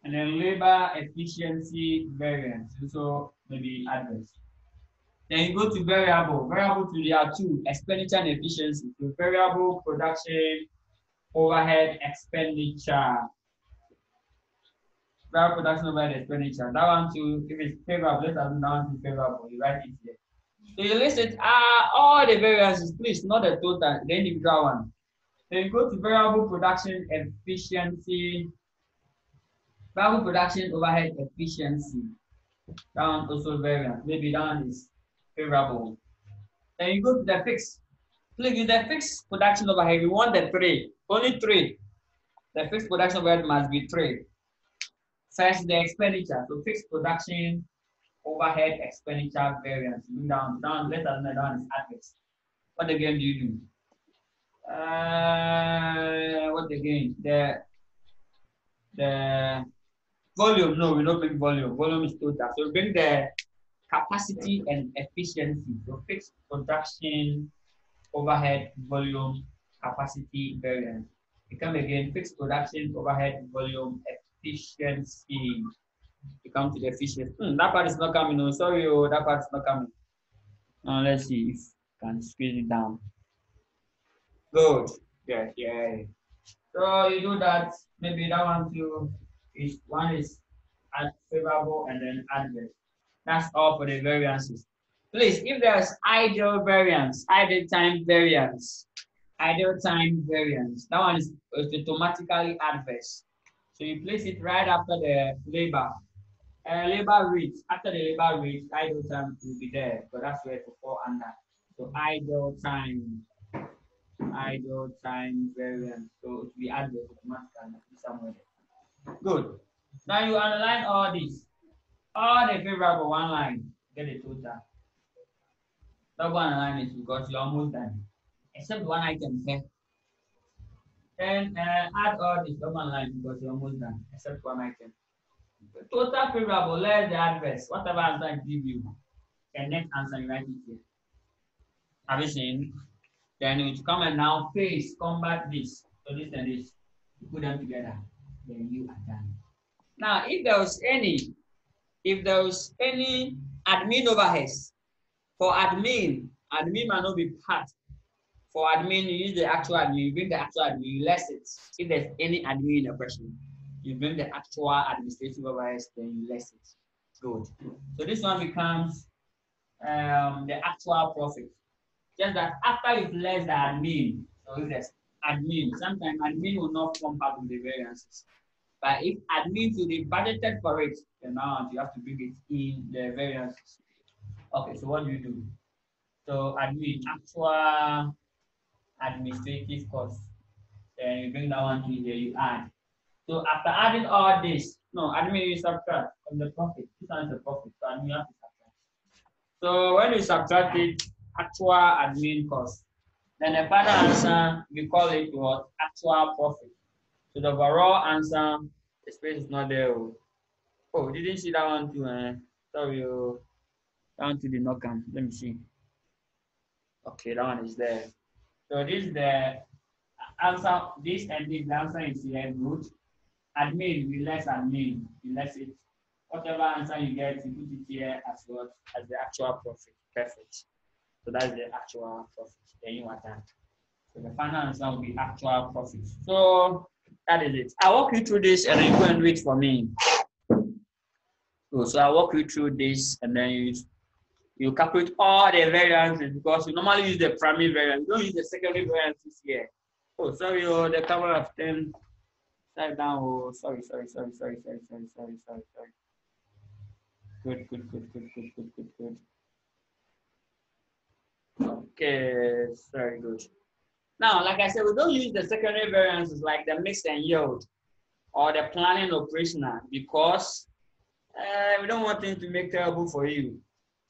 And then labor efficiency variance, also maybe adverse. Then you go to variable, to there are two, expenditure and efficiency. So variable production overhead expenditure. Variable production overhead expenditure. That one too, if it's favorable, let's assume that one is favorable. You write it here. So you list it all the variances, please, not the total, the individual one. Then you go to variable production efficiency, variable production overhead efficiency. That one also variance. Maybe that one is favorable. Then you go to the fixed. Please, with the fixed production overhead, we want the three, only three. The fixed production overhead must be three. First, the expenditure. So fixed production overhead expenditure variance. Down, let us know down is adverse. What again do you do? What again? The volume. No, we don't bring volume. Volume is total. So we bring the capacity and efficiency. So fixed production overhead volume capacity variance. We come again, fixed production overhead volume efficiency. We come to the efficiency. That part is not coming. No, sorry, that part is not coming. Let's see if I can squeeze it down. Good. Yeah. So you do that. Maybe that one too is one is favorable and then adverse. That's all for the variances. Please, if there's idle variance, idle time variance, that one is automatically adverse. So you place it right after the labor. Labor rate, after the labor rate, idle time will be there, but that's where to fall under. So idle time variance. So it will be adverse automatically somewhere there. Good. Now you underline all this. All the favorable one line, get the total. Double underline it because you're almost done. Except one item here. Then add all this double underline because you're almost done. Except one item. The total favorable, less the adverse. Whatever answer I give you, the next answer you write it here. Have you seen? Then it will come and now face combat this. So this and this. You put them together. Then you are done. Now, if there was any admin overheads for admin might not be part. For admin, you use the actual admin, you bring the actual admin, you less it. If there's any admin in the question, you bring the actual administrative overheads, then you less it. Good. So this one becomes the actual profit. Just that after you've less the admin, so if there's admin, sometimes admin will not form part of the variances. But if admin to be budgeted for it, the amount you have to bring it in the variances. Okay, so what do you do? So admin, actual administrative costs. Then you bring that one to here, you add. So after adding all this, no, admin you subtract from the profit. This one is the profit, so admin you have to subtract. So when you subtract it, actual admin cost, then the final answer, we call it what? Actual profit. So the overall answer, the space is not there. Oh, didn't see that one too. Sorry, that one too did not come. Let me see. Okay, that one is there. So this is the answer. This and this, the answer is here. Good. admin, we less admin, we less it. Whatever answer you get, you put it here as what? As the actual profit. Perfect. So that's the actual profit. Then you are done. So the final answer will be actual profit. So that is it. I'll walk you through this and then you go and read for me. So I'll walk you through this and then you calculate all the variances because you normally use the primary variance. You don't use the secondary variances here. Oh, sorry, the camera has turned side down. Oh, sorry. Good. Okay, very good. Now, like I said, we don't use the secondary variances like the mix and yield or the planning operational because we don't want things to make terrible for you.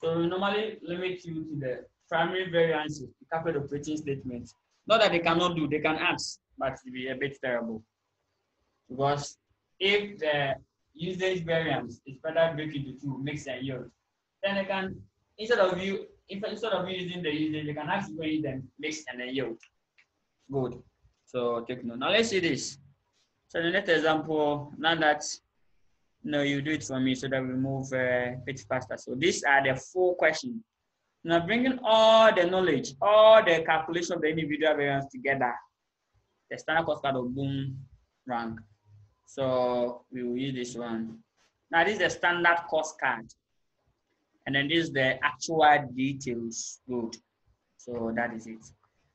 So we normally limit you to the primary variances to calculate operating statements. Not that they cannot do, they can ask, but it will be a bit terrible. Because if the usage variance is further break into two, mix and yield, then they can, instead of you using the usage, they can actually use them mix and then yield. Good. So take note. Now let's see this. So the next example, now that you do it for me so that we move a bit faster. So these are the 4 questions. Now bringing all the knowledge, all the calculation of the individual variance together, the standard cost card of boom rank. So we will use this one. Now this is the standard cost card. And then this is the actual details. Good. So that is it.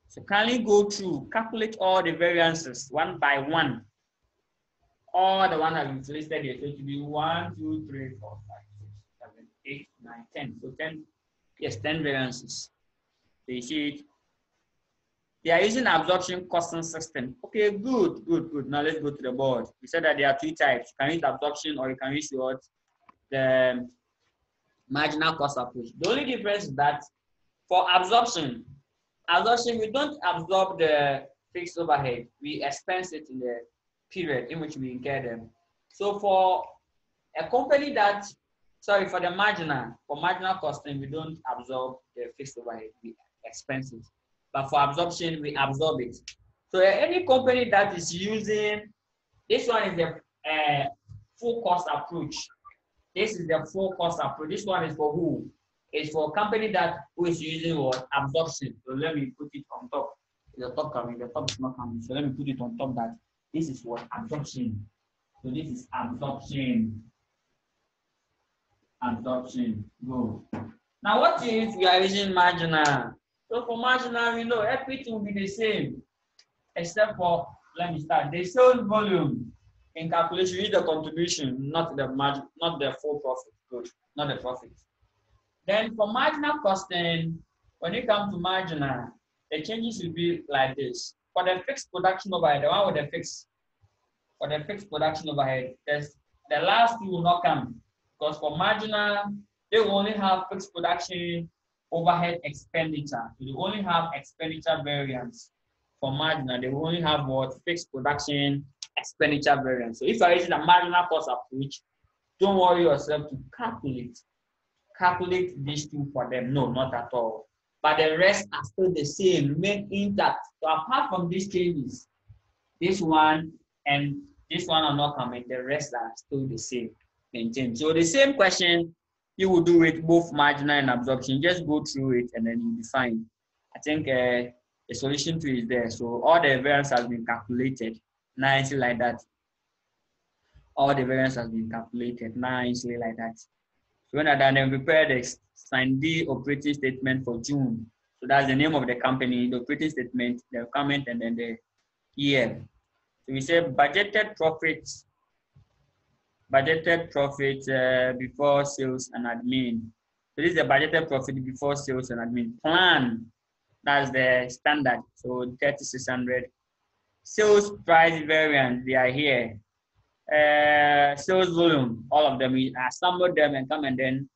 So kindly go through, calculate all the variances one by one. All the one that we've listed here. So it will be 1, 2, 3, 4, 5, 6, 7, 8, 9, 10. So 10, yes, 10 variances. So you see it. They are using absorption costing system. Okay, good. Now let's go to the board. We said that there are 2 types. You can use absorption or you can use what? The marginal cost approach. The only difference is that for absorption, we don't absorb the fixed overhead. We expense it in the period in which we incur them. So for a company that, for the marginal costing, we don't absorb the fixed overhead. We expense it. But for absorption, we absorb it. So any company that is using, this one is the full cost approach. This is the full cost approach. This one is for who? It's for a company who is using what? Absorption. So let me put it on top. The top coming, the top is not coming. So let me put it on top that this is what? Absorption. So this is absorption. Go. Now what if we are using marginal? So for marginal, we know everything will be the same. Except for, let me start. The sales volume in calculation, use the contribution, not the margin, not the full profit. Good. Not the profit. Then for marginal costing, when you come to marginal, the changes will be like this. For the fixed production overhead, the one with the fixed production overhead, the last 2 will not come. Because for marginal, they will only have fixed production overhead expenditure. So they only have expenditure variance. For marginal, they will only have what? Fixed production expenditure variance. So if you are using a marginal cost approach, don't worry yourself to calculate these 2 for them. No, not at all. But the rest are still the same, remain intact. So apart from these changes, this one and this one are not coming. The rest are still the same, maintained. So the same question you will do with both marginal and absorption. Just go through it and then you'll be fine. I think the solution to it is there. So all the variance has been calculated nicely like that. All the variance has been calculated nicely like that. So when I then prepare the signed operating statement for June. So that's the name of the company, the operating statement, the comment, and then the year. So we say budgeted profit before sales and admin. So this is the budgeted profit before sales and admin. Plan, that's the standard. So 3,600. Sales price variance, they are here. Sales volume, all of them, we assemble them and come and then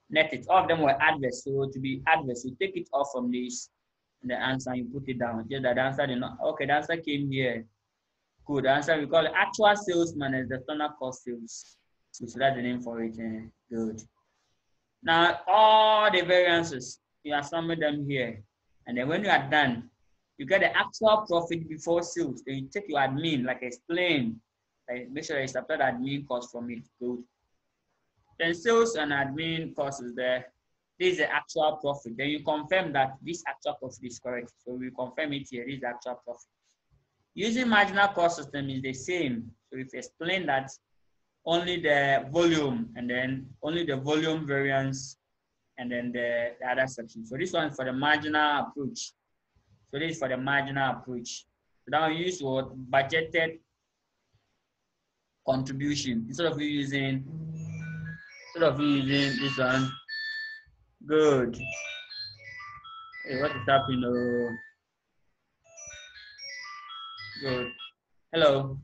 net it. All of them were adverse. So to be adverse, you take it off from this and the answer, you put it down. Just that the answer did not. Okay, the answer came here. Good. The answer we call it actual sales minus the standard cost sales. So that's the name for it. Good. Now all the variances, you assemble them here. And then when you are done, you get the actual profit before sales. Then you take your admin, like I explained. Like, make sure you subtract admin cost from it. Good. Then sales and admin cost is there. This is the actual profit. Then you confirm that this actual profit is correct. So we confirm it here. This is the actual profit. Using marginal cost system is the same. So we've explained that only the volume and then only the volume variance and then the other section. So this one is for the marginal approach. So this is for the marginal approach. So now we use what budgeted contribution instead of using this one. Good. Hey, what is happening? Oh, good. Hello.